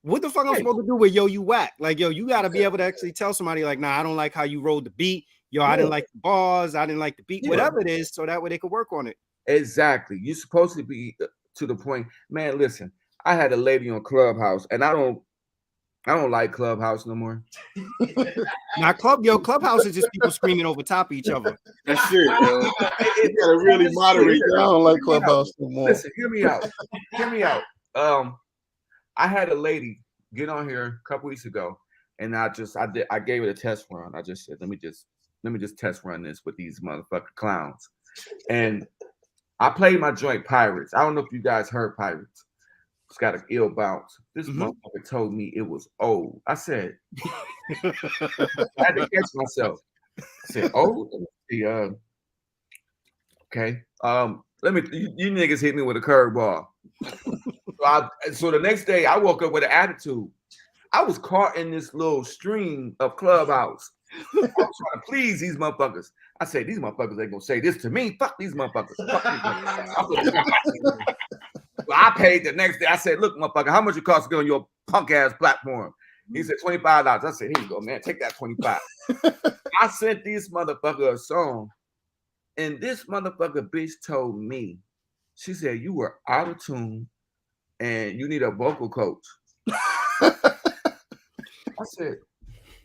What the fuck I'm supposed to do with "yo, you whack"? Like, yo, you got to be able to actually tell somebody, like, "Nah, I don't like how you rolled the beat. Yo, I didn't like the bars. I didn't like the beat." Whatever it is, so that way they could work on it. Exactly. You're supposed to be to the point. Man, listen, I had a lady on Clubhouse, and I don't like Clubhouse no more. Now, Clubhouse is just people screaming over top of each other. That's it, yo. You gotta really moderate. I don't like Clubhouse no more. Listen, hear me out. I had a lady get on here a couple weeks ago, and I gave it a test run. I just said, let me just let me just test run this with these motherfucking clowns. And I played my joint Pirates. I don't know if you guys heard Pirates. It's got an ill bounce. This motherfucker told me it was old. I said, I had to catch myself. I said, oh, okay. Let me, you niggas hit me with a curveball. So the next day I woke up with an attitude. I was caught in this little stream of Clubhouse. I was trying to please these motherfuckers. I said, these motherfuckers ain't gonna say this to me. Fuck these motherfuckers. Fuck these motherfuckers. So I paid the next day. I said, look, motherfucker, how much it costs to get on your punk ass platform? He said, $25. I said, here you go, man. Take that 25. I sent this motherfucker a song, and this motherfucker bitch told me, she said, you were out of tune and you need a vocal coach. I said,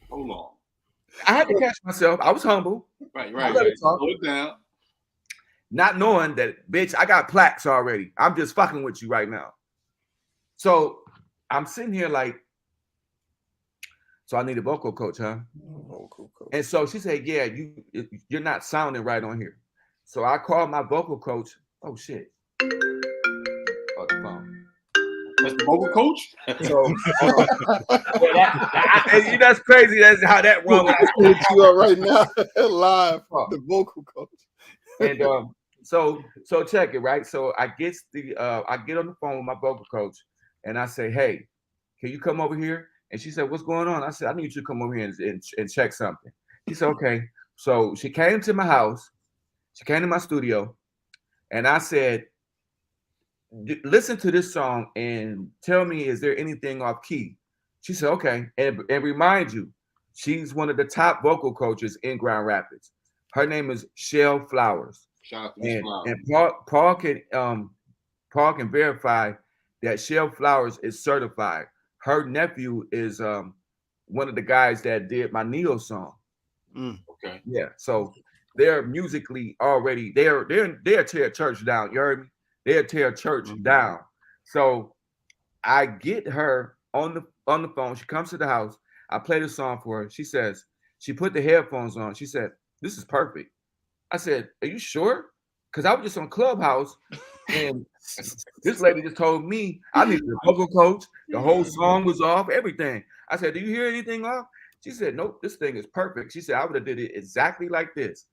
hold on. I had to catch myself. I was humble. Right. Slow it down. Not knowing that, bitch, I got plaques already. I'm just fucking with you right now. So I'm sitting here like, so I need a vocal coach, huh? Vocal coach. And so she said, yeah, you're not sounding right on here. So I called my vocal coach. Oh, shit. Oh, the phone. That's the vocal coach? So, that's crazy. That's how that run. You are right now live. The vocal coach. And so check it, right? So I get on the phone with my vocal coach, and I say, hey, can you come over here? And she said, what's going on? I said, I need you to come over here and check something. She said, okay. So she came to my house. She came to my studio, and I said, listen to this song and tell me, is there anything off key? She said, okay. And remind you, she's one of the top vocal coaches in Grand Rapids. Her name is Shell Flowers. Shout out to Miss Flowers. And Paul can verify that Shell Flowers is certified. Her nephew is one of the guys that did my Neo song. Okay. Yeah. So they're musically already, they'll tear church down. You heard me? They'll tear church down. So I get her on the phone. She comes to the house. I play the song for her. She says, she put the headphones on. She said, this is perfect. I said, are you sure? Because I was just on Clubhouse and this lady just told me I needed a vocal coach. The whole song was off, everything. I said, do you hear anything off? She said, nope, this thing is perfect. She said, I would have did it exactly like this.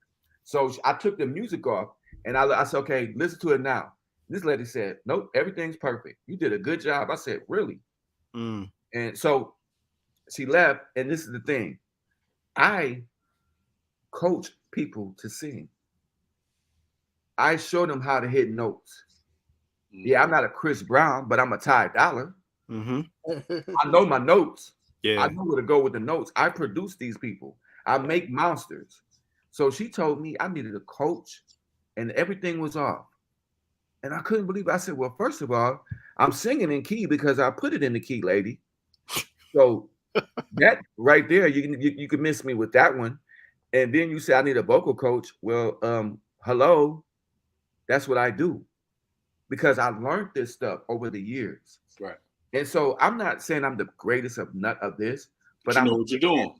So I took the music off and I said, okay, listen to it now. This lady said, nope, everything's perfect. You did a good job. I said, really? And so she left. And this is the thing. I coach people to sing. I show them how to hit notes. Yeah, I'm not a Chris Brown, but I'm a Ty Dollar. I know my notes. Yeah, I know where to go with the notes. I produce these people. I make monsters. So she told me I needed a coach and everything was off. And I couldn't believe it. I said, well, first of all, I'm singing in key because I put it in the key, lady. So that right there, you can miss me with that one. And then you say I need a vocal coach. Well, hello, that's what I do. Because I learned this stuff over the years. Right. And so I'm not saying I'm the greatest of nut of this, but I know what you're doing.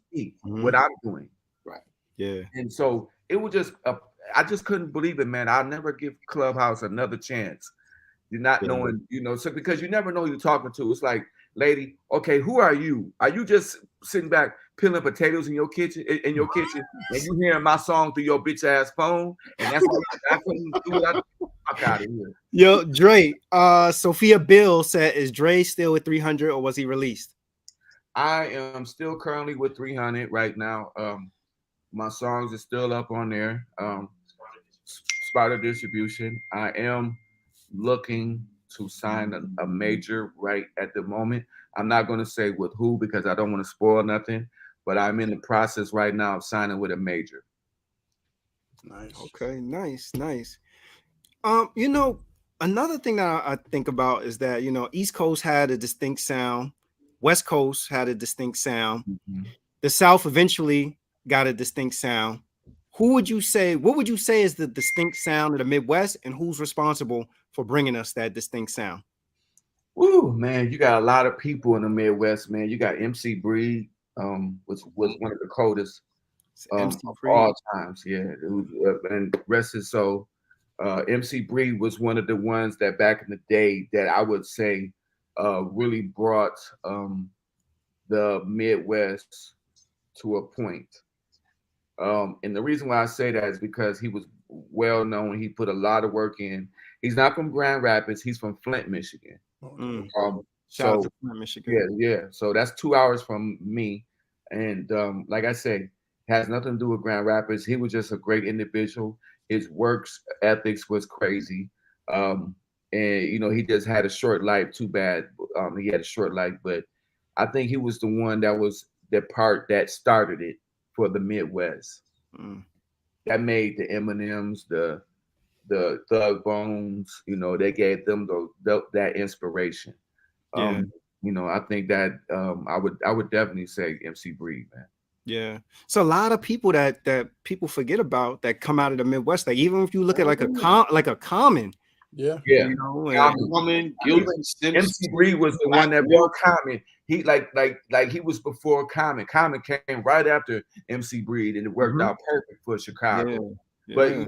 What I'm doing. Right. Yeah. And so it was just I just couldn't believe it, man. I'll never give Clubhouse another chance. You're not knowing, so because you never know who you're talking to. It's like, lady, okay, who are you? Are you just sitting back peeling potatoes in your kitchen, and you hearing my song through your bitch ass phone? And that's what I couldn't do it. Fuck out of here. Yo, Dre, Sophia Bill said, is Dre still with 300 or was he released? I am still currently with 300 right now. My songs are still up on there. Spider distribution. I am looking to sign a major right at the moment. I'm not going to say with who because I don't want to spoil nothing, but I'm in the process right now of signing with a major. Nice. Okay, nice. Another thing that I think about is that, East Coast had a distinct sound. West Coast had a distinct sound. The South eventually got a distinct sound. What would you say is the distinct sound of the Midwest, and who's responsible for bringing us that distinct sound? Ooh, man, you got a lot of people in the Midwest, man. You got MC Breed, which was one of the coldest. MC of Breed. all times. Yeah, it was, and rest his soul. MC Breed was one of the ones that back in the day that I would say really brought the Midwest to a point. And the reason why I say that is because he was well known. He put a lot of work in. He's not from Grand Rapids. He's from Flint, Michigan. Shout out to Flint, Michigan. Yeah. So that's 2 hours from me. And like I say, has nothing to do with Grand Rapids. He was just a great individual. His works ethics was crazy. And he just had a short life. Too bad. He had a short life, but I think he was the one that was the part that started it for the Midwest. That made the Eminems, the Thug Bones, they gave them that inspiration. Yeah. I think that I would definitely say MC Breed, man. Yeah, so a lot of people that people forget about that come out of the Midwest. Like even if you look at like a Common, Common, MC Breed was the one that brought Common. He like he was before Common. Common came right after MC Breed, and it worked out perfect for Chicago. Yeah. But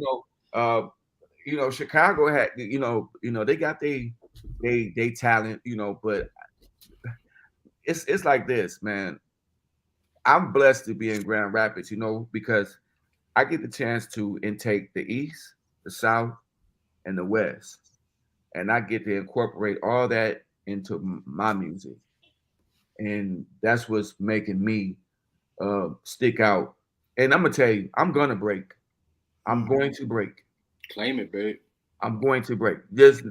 Chicago had they got they talent, but it's like this, man. I'm blessed to be in Grand Rapids, because I get the chance to intake the East, the South, and the West. And I get to incorporate all that into my music. And that's what's making me stick out. And I'm going to tell you, I'm going to break. I'm going to break. Claim it, babe. I'm going to break. Just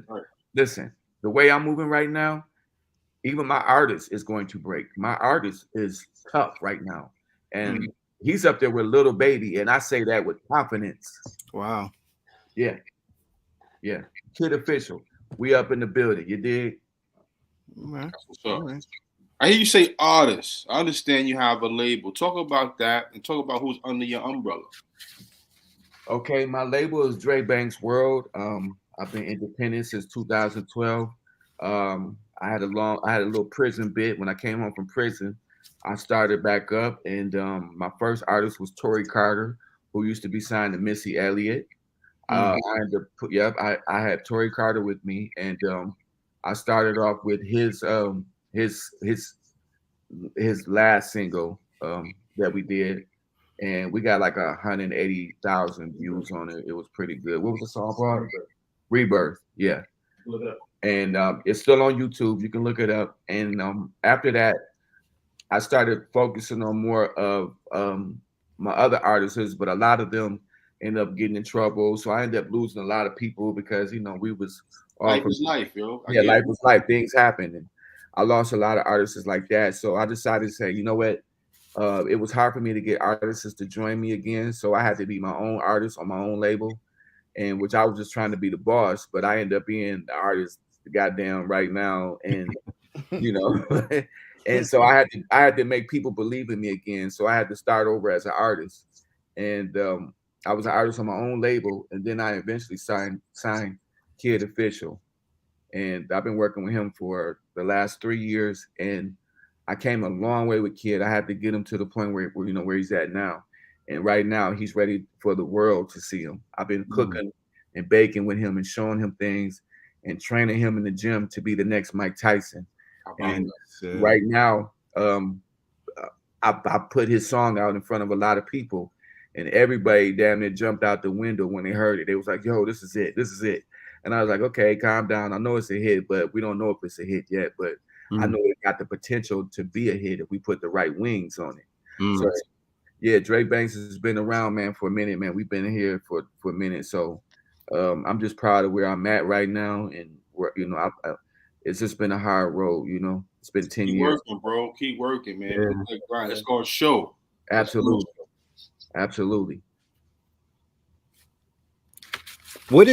listen, the way I'm moving right now, even my artist is going to break. My artist is tough right now. And he's up there with Little Baby. And I say that with confidence. Wow. Yeah. Kid Official. We up in the building. You dig? That's what's up. Right. I hear you say artists. I understand you have a label. Talk about that and talk about who's under your umbrella. Okay, my label is Dre Banks World. I've been independent since 2012. I had a little prison bit. When I came home from prison, I started back up, and my first artist was Tory Carter, who used to be signed to Missy Elliott. I had Tory Carter with me, and I started off with his last single that we did, and we got like 180,000 views on it. It was pretty good. What was the song called? Rebirth. Yeah. Look it up. And it's still on YouTube. You can look it up. And after that, I started focusing on more of my other artists, but a lot of them ended up getting in trouble. So I ended up losing a lot of people because, we was life was life, yo. Life was life. Things happened. And I lost a lot of artists like that. So I decided to say, you know what? It was hard for me to get artists to join me again. So I had to be my own artist on my own label, and which I was just trying to be the boss, but I ended up being the artist goddamn right now. And, and so I had to make people believe in me again. So I had to start over as an artist. And I was an artist on my own label. And then I eventually signed Kid Official. And I've been working with him for the last 3 years. And I came a long way with Kid. I had to get him to the point where he's at now. And right now he's ready for the world to see him. I've been cooking and baking with him and showing him things and training him in the gym to be the next Mike Tyson. And right now, I put his song out in front of a lot of people, and everybody damn near jumped out the window when they heard it. They was like, yo, this is it. This is it. And I was like, okay, calm down. I know it's a hit, but we don't know if it's a hit yet. But I know it got the potential to be a hit if we put the right wings on it. So, yeah, Dre Banks has been around, man, for a minute, man. We've been here for a minute. So I'm just proud of where I'm at right now. And, it's just been a hard road, It's been 10 years. Keep working, bro. Keep working, man. Yeah. It's called show. Absolutely. Absolutely. What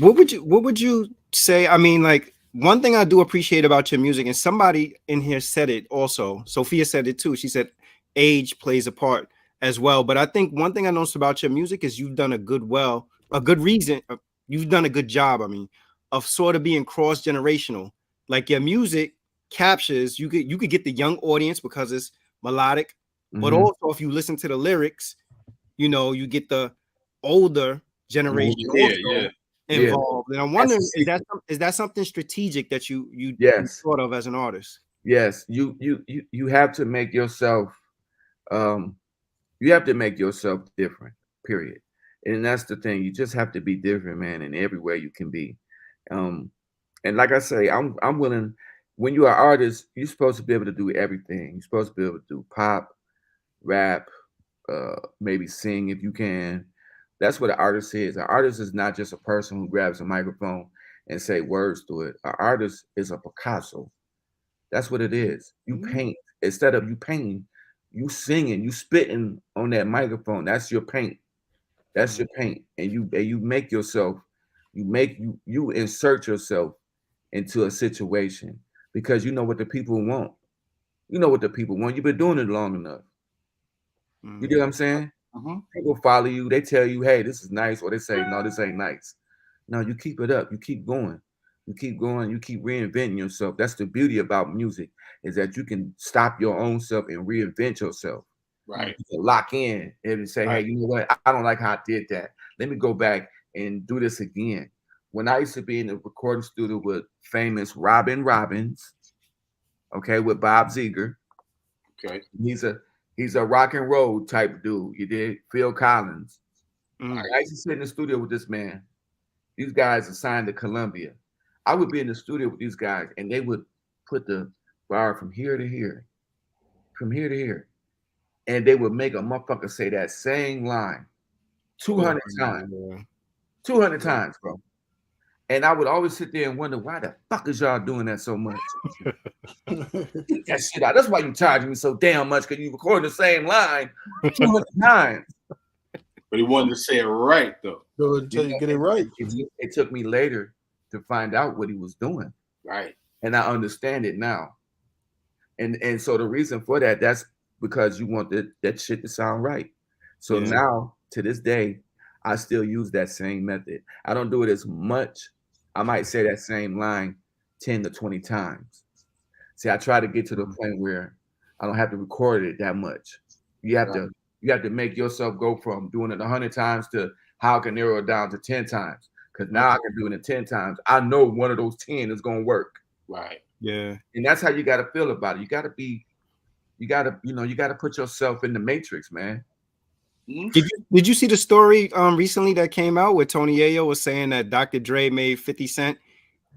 would you say? I mean, like, one thing I do appreciate about your music, and somebody in here said it also. Sophia said it too. She said age plays a part as well. But I think one thing I noticed about your music is you've done a good job, of sort of being cross-generational. Like your music captures, you could get the young audience because it's melodic, but also if you listen to the lyrics, you know, you get the older generation also involved. And I'm wondering, is that something strategic that you thought of as an artist? Yes, you have to make yourself you have to make yourself different, period. And that's the thing. You just have to be different, man, in every way you can be. And like I say, I'm willing. When you're an artist, you're supposed to be able to do everything. You're supposed to be able to do pop, rap, maybe sing if you can. That's what an artist is. An artist is not just a person who grabs a microphone and say words to it. An artist is a Picasso. That's what it is. You paint. Instead of you painting, you singing, you spitting on that microphone. That's your paint. That's your paint. And you make yourself, you insert yourself into a situation because you know what the people want. You know what the people want. You've been doing it long enough. You get what I'm saying? People follow you. They tell you, hey, this is nice. Or they say, no, this ain't nice. No, you keep it up. You keep going. You keep going. You keep reinventing yourself. That's the beauty about music, is that you can stop your own self and reinvent yourself. Right. You can lock in and say, hey, you know what? I don't like how I did that. Let me go back and do this again. When I used to be in the recording studio with famous Robin Robbins, okay, with Bob Seger. Okay. He's a rock and roll type dude. You did Phil Collins. I used to sit in the studio with this man. These guys are signed to Columbia. I would be in the studio with these guys, and they would put the bar from here to here, from here to here, and they would make a motherfucker say that same line 200 times. 200 times, bro. And I would always sit there and wonder, why the fuck is y'all doing that so much? Get that shit out. That's why you charging me so damn much, because you recording the same line 200 times. But he wanted to say it right, though. So until you get it right. It took me later to find out what he was doing. Right. And I understand it now. And so the reason for that, that's because you want that shit to sound right. So now, to this day, I still use that same method. I don't do it as much. I might say that same line 10 to 20 times. See, I try to get to the point where I don't have to record it that much. You have to make yourself go from doing it 100 times to how I can narrow it down to 10 times. Because now I can do it 10 times. I know one of those 10 is going to work. Right. Yeah. And that's how you got to feel about it. You got to put yourself in the matrix, man. Did you see the story recently that came out where Tony Yayo was saying that Dr. Dre made 50 Cent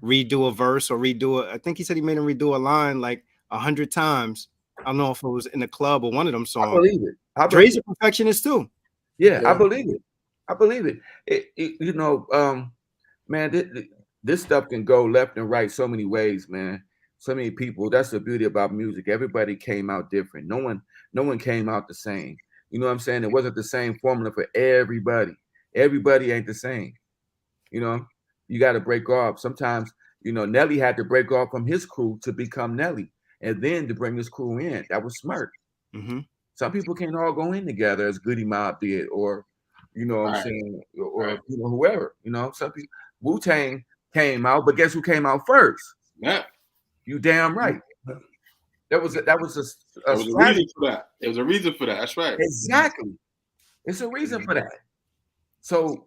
redo a verse or redo it? I think he said he made him redo a line like 100 times. I don't know if it was in the club or one of them songs. I believe it. Dre's a perfectionist too. Yeah, I believe it. I believe it. Man, this stuff can go left and right so many ways, man. So many people. That's the beauty about music. Everybody came out different. No one came out the same. You know what I'm saying? It wasn't the same formula for everybody. Everybody ain't the same. You know, you got to break off. Sometimes, Nelly had to break off from his crew to become Nelly, and then to bring his crew in. That was smart. Some people can't all go in together as Goody Mob did, or what I'm saying, or whoever. Some people. Wu-Tang came out, but guess who came out first? Yeah, you damn right. That was a reason for that. There was a reason for that. That's right. Exactly. It's a reason for that. So,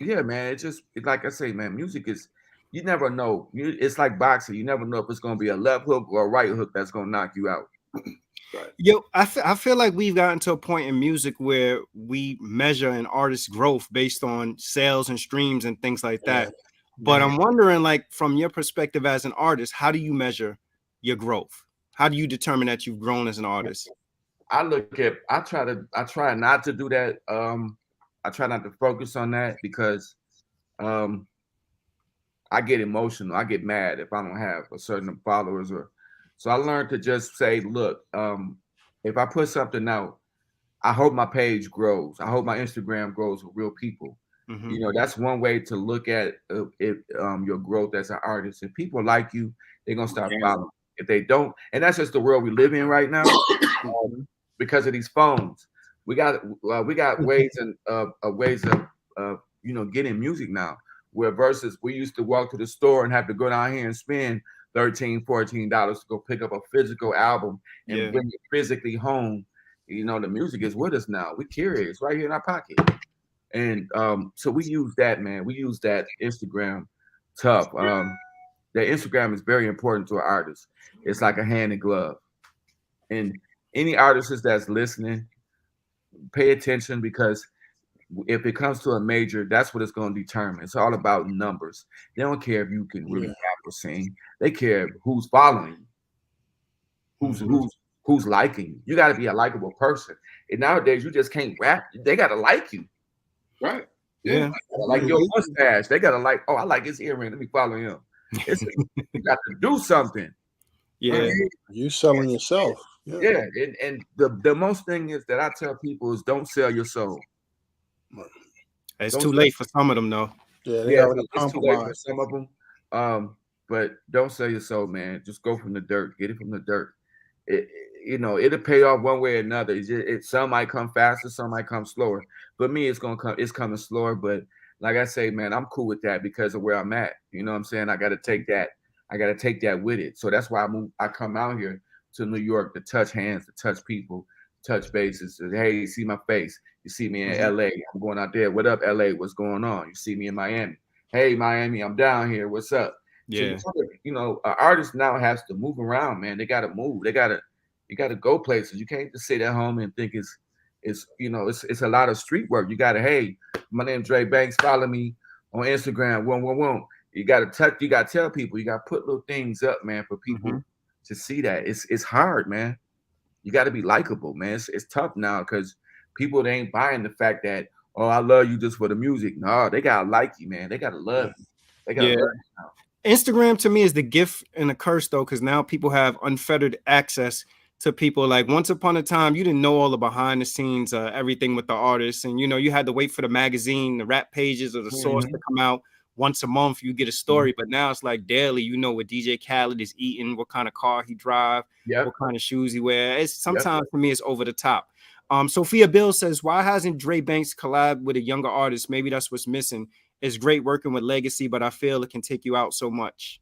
yeah, man. It's just like I say, man. Music is, you never know. It's like boxing. You never know if it's going to be a left hook or a right hook that's going to knock you out. Right. Yo, I feel like we've gotten to a point in music where we measure an artist's growth based on sales and streams and things like that. But I'm wondering, like, from your perspective as an artist, how do you measure your growth? How do you determine that you've grown as an artist? I try not to do that. I try not to focus on that because I get emotional. I get mad if I don't have a certain followers so I learned to just say, look, if I put something out, I hope my page grows. I hope my Instagram grows with real people. That's one way to look at your growth as an artist. If people like you, they're gonna start following. If they don't, and that's just the world we live in right now, because of these phones. We got ways of getting music now. Where versus we used to walk to the store and have to go down here and spend $13, $14 to go pick up a physical album and bring it physically home. You know, the music is with us now. We carry it. It's right here in our pocket. And so we use that, man. We use that Instagram tough. The Instagram is very important to an artist. It's like a hand in glove. And any artist that's listening, pay attention, because if it comes to a major, that's what it's going to determine. It's all about numbers. They don't care if you can really rap or sing. They care who's following you, who's liking you. You got to be a likable person. And nowadays, you just can't rap. They got to like you. Right. Yeah. Like your mustache. They got to like, oh, I like his earring. Let me follow him. You got to do something. Yeah. You selling yourself. Yeah. And the most thing is that I tell people is don't sell your soul. It's too late for some of them, though. Yeah, it's too late for some of them. But don't sell your soul, man. Just go from the dirt. Get it from the dirt. It'll pay off one way or another. Some might come faster, some might come slower. But me, it's coming slower. But like I say, man, I'm cool with that because of where I'm at. You know what I'm saying? I got to take that with it. So that's why I come out here to New York to touch hands, to touch people, touch bases. Hey, you see my face. You see me in LA. I'm going out there. What up, LA? What's going on? You see me in Miami. Hey, Miami, I'm down here. What's up? Yeah. So, an artist now has to move around, man. They got to move. You got to go places. You can't just sit at home and think it's a lot of street work. You got to, hey, my name's Dre Banks. Follow me on Instagram. You got to touch. You got to tell people. You got to put little things up, man, for people to see that. It's hard, man. You got to be likable, man. It's tough now because people, they ain't buying the fact that, oh, I love you just for the music. No, they gotta like you, man. They gotta love you. They gotta love you now. Instagram to me is the gift and the curse, though, because now people have unfettered access to people. Like once upon a time, you didn't know all the behind the scenes, everything with the artists, and you had to wait for the magazine, the rap pages, or the source to come out once a month. You get a story, but now it's like daily. What DJ Khaled is eating, what kind of car he drive, what kind of shoes he wear. It's sometimes for me, it's over the top. Sophia Bill says, why hasn't Dre Banks collab with a younger artist? Maybe that's what's missing. It's great working with Legacy, but I feel it can take you out so much.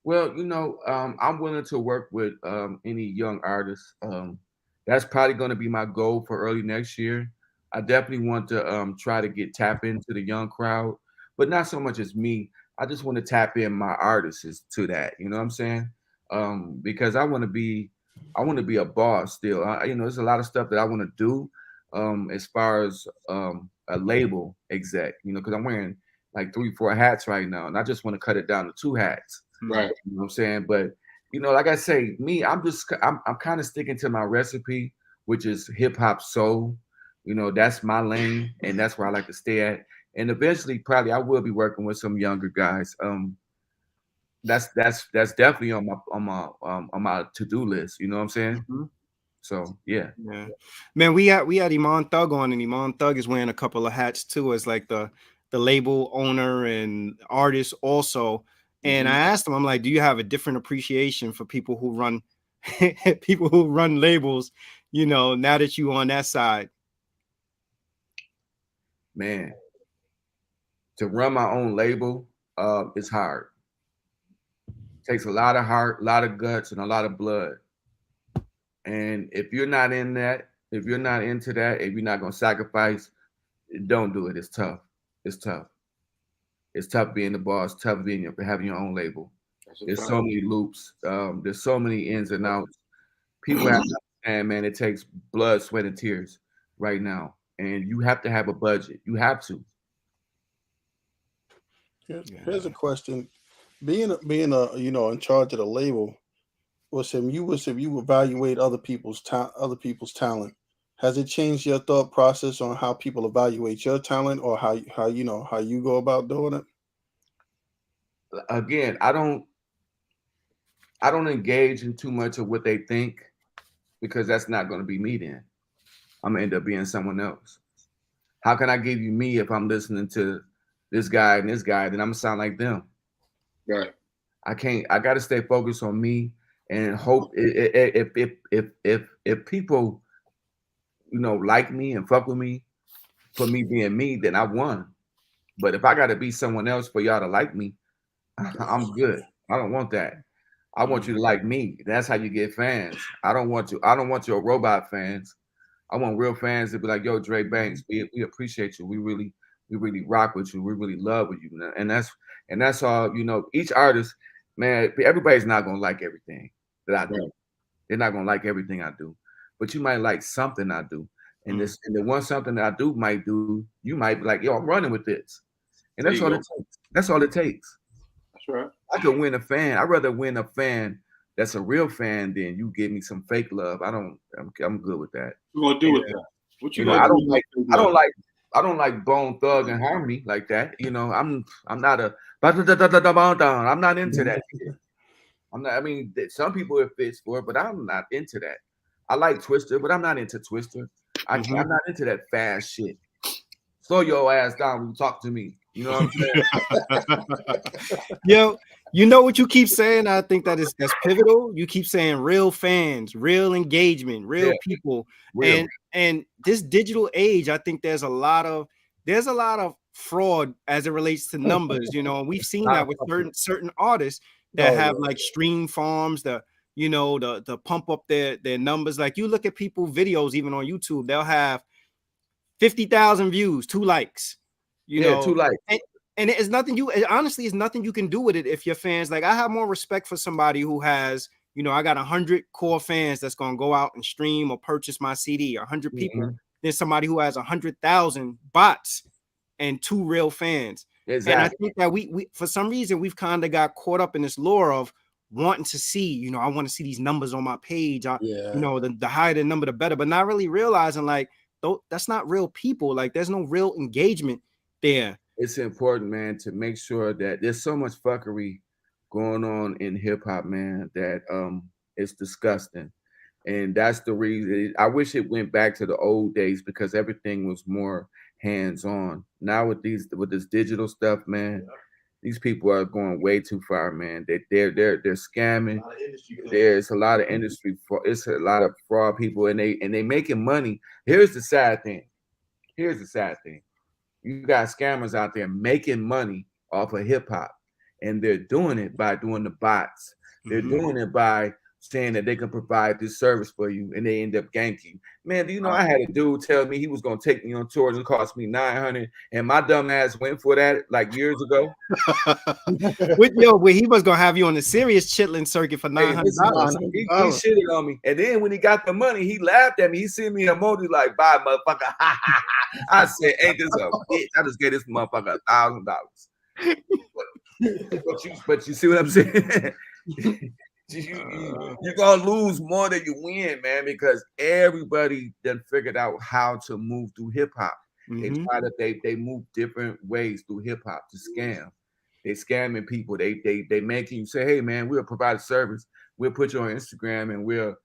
Well, I'm willing to work with any young artists. That's probably going to be my goal for early next year. I definitely want to try to tap into the young crowd, but not so much as me. I just want to tap in my artists to that. You know what I'm saying? Because I want to be a boss still. There's a lot of stuff that I want to do as far as a label exec, because I'm wearing like 3-4 hats right now, and I just want to cut it down to 2 hats. Right. You know what I'm saying? But like I say, me, I'm kind of sticking to my recipe, which is hip hop soul. That's my lane, and that's where I like to stay at. And eventually, probably I will be working with some younger guys. That's definitely on my to-do list. You know what I'm saying? So yeah. Man, we had Iman Thug on, and Iman Thug is wearing a couple of hats too, as like the label owner and artist also. And I asked him, I'm like, do you have a different appreciation for people who run labels, now that you on that side? Man, to run my own label is hard. It takes a lot of heart, a lot of guts, and a lot of blood. And if you're not in that, if you're not into that, if you're not going to sacrifice, don't do it. It's tough. It's tough. It's tough being the boss, tough having your own label. There's so many loops. There's so many ins and outs. People have to understand, man, it takes blood, sweat, and tears right now. And you have to have a budget. You have to. Here's a question. Being in charge of the label, you evaluate other people's talent. Has it changed your thought process on how people evaluate your talent, or how you go about doing it? Again, I don't engage in too much of what they think, because that's not going to be me then. I'm gonna end up being someone else. How can I give you me if I'm listening to this guy and this guy? Then I'm gonna sound like them. Right. I can't. I got to stay focused on me and hope if people like me and fuck with me for me being me, then I won. But if I got to be someone else for y'all to like me, I'm good. I don't want that. I want you to like me. That's how you get fans. I don't want your robot fans. I want real fans to be like, yo, Dre Banks, we appreciate you. We really rock with you. We really love with you. And that's all, you know, each artist, man, everybody's not gonna like everything that I do. They're not gonna like everything I do. But you might like something I do. And the one something that I do might do, you might be like, yo, I'm running with this. And that's all it takes. That's all it takes. That's right. I could win a fan. I'd rather win a fan that's a real fan than you give me some fake love. I'm good with that. What you gonna do with that? What you know, gonna do? I don't like Bone Thug and Harmony like that. You know, I'm not I'm not into that shit. I mean, some people it fits for it, but I'm not into that. I like Twister, but I'm not into Twister. I'm not into that fast shit. Slow your ass down when you talk to me. You know what I'm saying? Yo, you know what you keep saying? I think that's pivotal. You keep saying real fans, real engagement, real people. Real. And this digital age, I think there's a lot of fraud as it relates to numbers, you know, and we've seen that with certain artists that have like stream farms, the pump up their numbers. Like you look at people videos, even on YouTube, they'll have 50,000 views, 2 likes, you know, 2 likes. And it's nothing honestly, it's nothing you can do with it if your fans, like I have more respect for somebody who has, you know, I got 100 core fans that's going to go out and stream or purchase my CD, 100 people, than somebody who has 100,000 bots and 2 real fans. Exactly. And I think that we for some reason, we've kind of got caught up in this lore of wanting to see, you know, I want to see these numbers on my page. You know, the higher the number, the better, but not really realizing like, that's not real people. Like there's no real engagement there. It's important, man, to make sure that there's so much fuckery going on in hip hop, man, that it's disgusting. And that's the reason I wish it went back to the old days, because everything was more hands-on. Now with this digital stuff, man, these people are going way too far, man. They're scamming. There's a lot of industry for it's a lot of fraud people, and they making money. Here's the sad thing. You got scammers out there making money off of hip hop, and they're doing it by doing the bots. They're doing it by saying that they can provide this service for you, and they end up ganking. Man, do you know I had a dude tell me he was gonna take me on tours and cost me $900, and my dumb ass went for that like years ago. Where he was gonna have you on the serious chitlin circuit for $900. He shitted on me, and then when he got the money, he laughed at me. He sent me an emoji like, "Bye, motherfucker." I said, "Ain't this a bitch? I just gave this motherfucker $1,000." But you see what I'm saying? You're gonna lose more than you win, man, because everybody done figured out how to move through hip hop. They move different ways through hip hop to scam. They scamming people. They making you say, "Hey, man, we'll provide a service. We'll put you on Instagram and we'll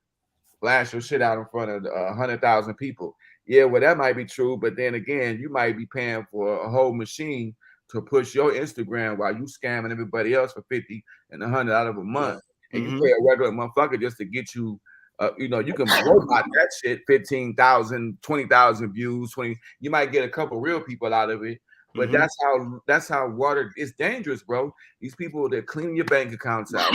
flash your shit out in front of 100,000 people." Yeah, well, that might be true, but then again, you might be paying for a whole machine to push your Instagram while you scamming everybody else for 50 and 100 out of a month. And you pay a regular motherfucker just to get you, you know, you can robot that shit, 15,000, 20,000 views, 20. You might get a couple real people out of it, but that's how water is dangerous, bro. These people that clean your bank accounts out.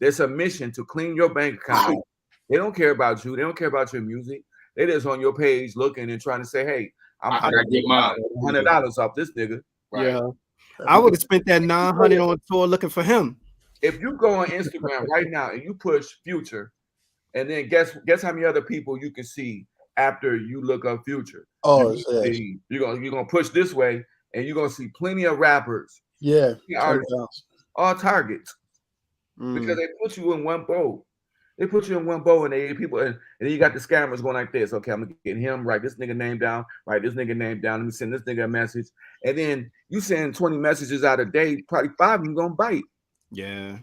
There's a mission to clean your bank account out. They don't care about you. They don't care about your music. They just on your page looking and trying to say, "Hey, I gotta get my $100 off this nigga." Right? Yeah, I would have spent that $900 on tour looking for him. If you go on Instagram right now and you push Future, and then guess how many other people you can see after you look up Future. Oh, you're gonna push this way, and you're gonna see plenty of rappers. Yeah, artists, all targets, because they put you in one bowl. They put you in one bowl, and and then you got the scammers going like this. Okay, I'm gonna get him, write this nigga name down, write this nigga name down. Let me send this nigga a message, and then you send 20 messages out a day. Probably 5 of them gonna bite. Yeah.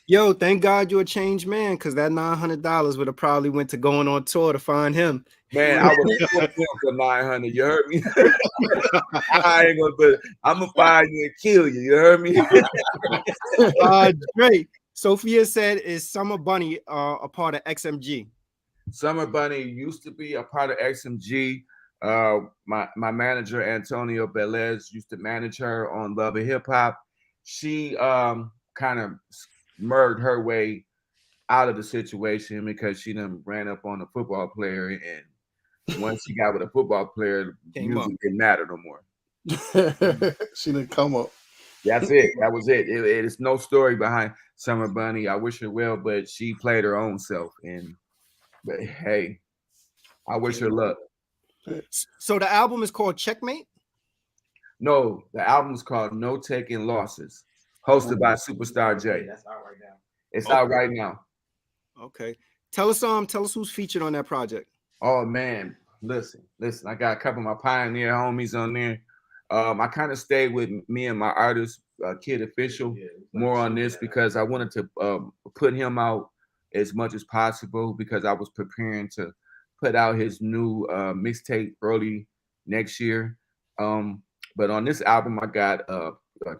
Yo, thank God you're a changed man, because that $900 would have probably went to going on tour to find him. Man, I would have put him for $900. You heard me? I ain't gonna do it. I'm gonna find you and kill you. You heard me? Great. Sophia said, "Is Summer Bunny a part of XMG?" Summer Bunny used to be a part of XMG. My manager Antonio Velez used to manage her on Love and Hip Hop. She kind of murdered her way out of the situation because she done ran up on a football player and once she got with a football player, music didn't matter no more. She didn't come up. That's it. That was it. It's no story behind Summer Bunny. I wish her well, but she played her own self. But hey, I wish her luck. So the album is called Checkmate? No, the album is called No Taking Losses, hosted by Superstar J. That's out right now. It's out right now. Okay. Tell us who's featured on that project. Oh man, listen. I got a couple of my pioneer homies on there. I kind of stayed with me and my artist, Kid Official, more on this because I wanted to put him out as much as possible because I was preparing to put out his new mixtape early next year. But on this album, I got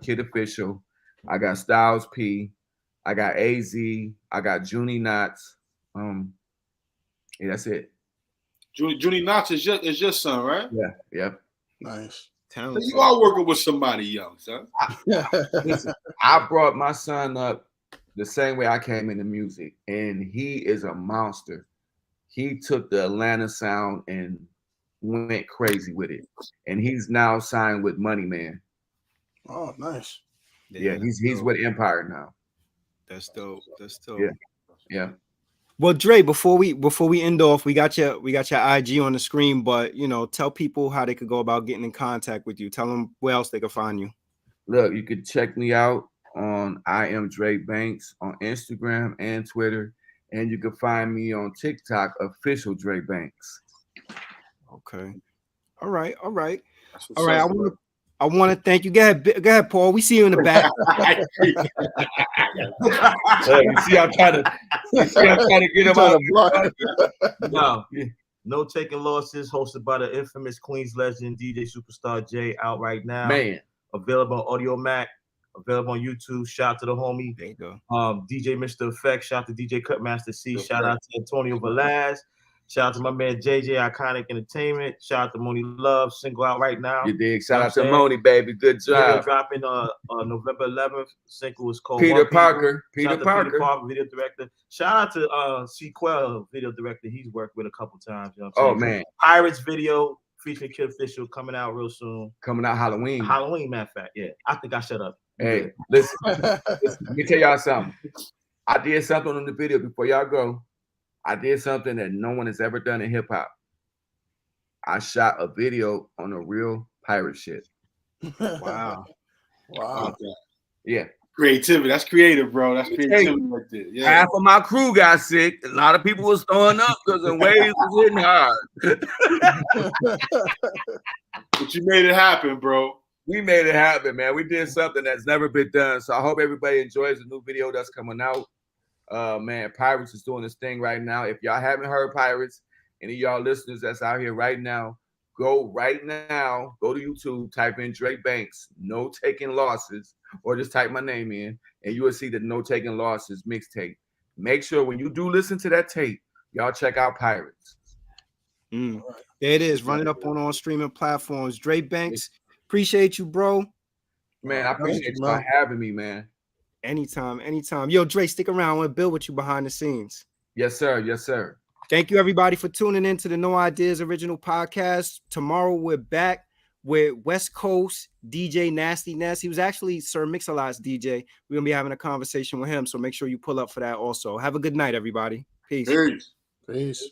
Kid Official, I got Styles P, I got AZ, I got Junie Knots. Yeah, that's it. Junie Knots is your son, right? Yeah. Nice. So you are working with somebody young, son. Listen, I brought my son up the same way I came into music, and he is a monster. He took the Atlanta sound and went crazy with it, and he's now signed with Money Man. Oh, nice. Yeah, he's with Empire now. That's dope. Yeah. Well, Dre, before we end off, we got your IG on the screen, but tell people how they could go about getting in contact with you. Tell them where else they can find you. Look, you can check me out on I am Dre Banks on Instagram and Twitter, and you can find me on TikTok, official Dre Banks. Okay. All right. I want to thank you. Go ahead, Paul. We see you in the back. You see, I'm trying to get him out of block. No Taking Losses, hosted by the infamous Queens legend DJ Superstar J, out right now. Man, available on Audio Mac, available on YouTube. Shout out to the homie. There you go. DJ Mr. Effect. Shout out to DJ Cutmaster C. Shout out to Antonio Velaz. Shout out to my man JJ Iconic Entertainment. Shout out to Moni Love, single out right now. You dig? Shout out to Moni, baby. Good job. Dropping November 11th. Single is called Peter Parker. Peter Parker, video director. Shout out to Sequel, video director. He's worked with a couple times. You know what I'm saying? Man. Pirates video featuring Kid Official coming out real soon. Coming out Halloween, matter of fact. Yeah. I think I shut up. Hey, listen, let me tell y'all something. I did something on the video before y'all go. I did something that no one has ever done in hip hop. I shot a video on a real pirate ship. Wow. Yeah. Creativity. That's creative, bro. That's creativity right there. Yeah. Half of my crew got sick. A lot of people was throwing up because the waves was hitting hard. But you made it happen, bro. We made it happen, man. We did something that's never been done. So I hope everybody enjoys the new video that's coming out. Man, Pirates is doing this thing right now. If y'all haven't heard Pirates, any of y'all listeners that's out here right now, go to YouTube, type in Dre Banks, No Taking Losses, or just type my name in, and you will see the No Taking Losses mixtape. Make sure when you do listen to that tape, y'all check out Pirates. There it is. Run it up on all streaming platforms. Dre Banks, appreciate you, bro. Man, I appreciate you for having me, man. Anytime. Yo, Dre, stick around. I want to build with you behind the scenes. Yes, sir. Thank you, everybody, for tuning in to the No Ideas Original Podcast. Tomorrow, we're back with West Coast DJ Nasty Ness. He was actually Sir Mix-a-Lot's DJ. We're going to be having a conversation with him, so make sure you pull up for that also. Have a good night, everybody. Peace. Peace. Peace.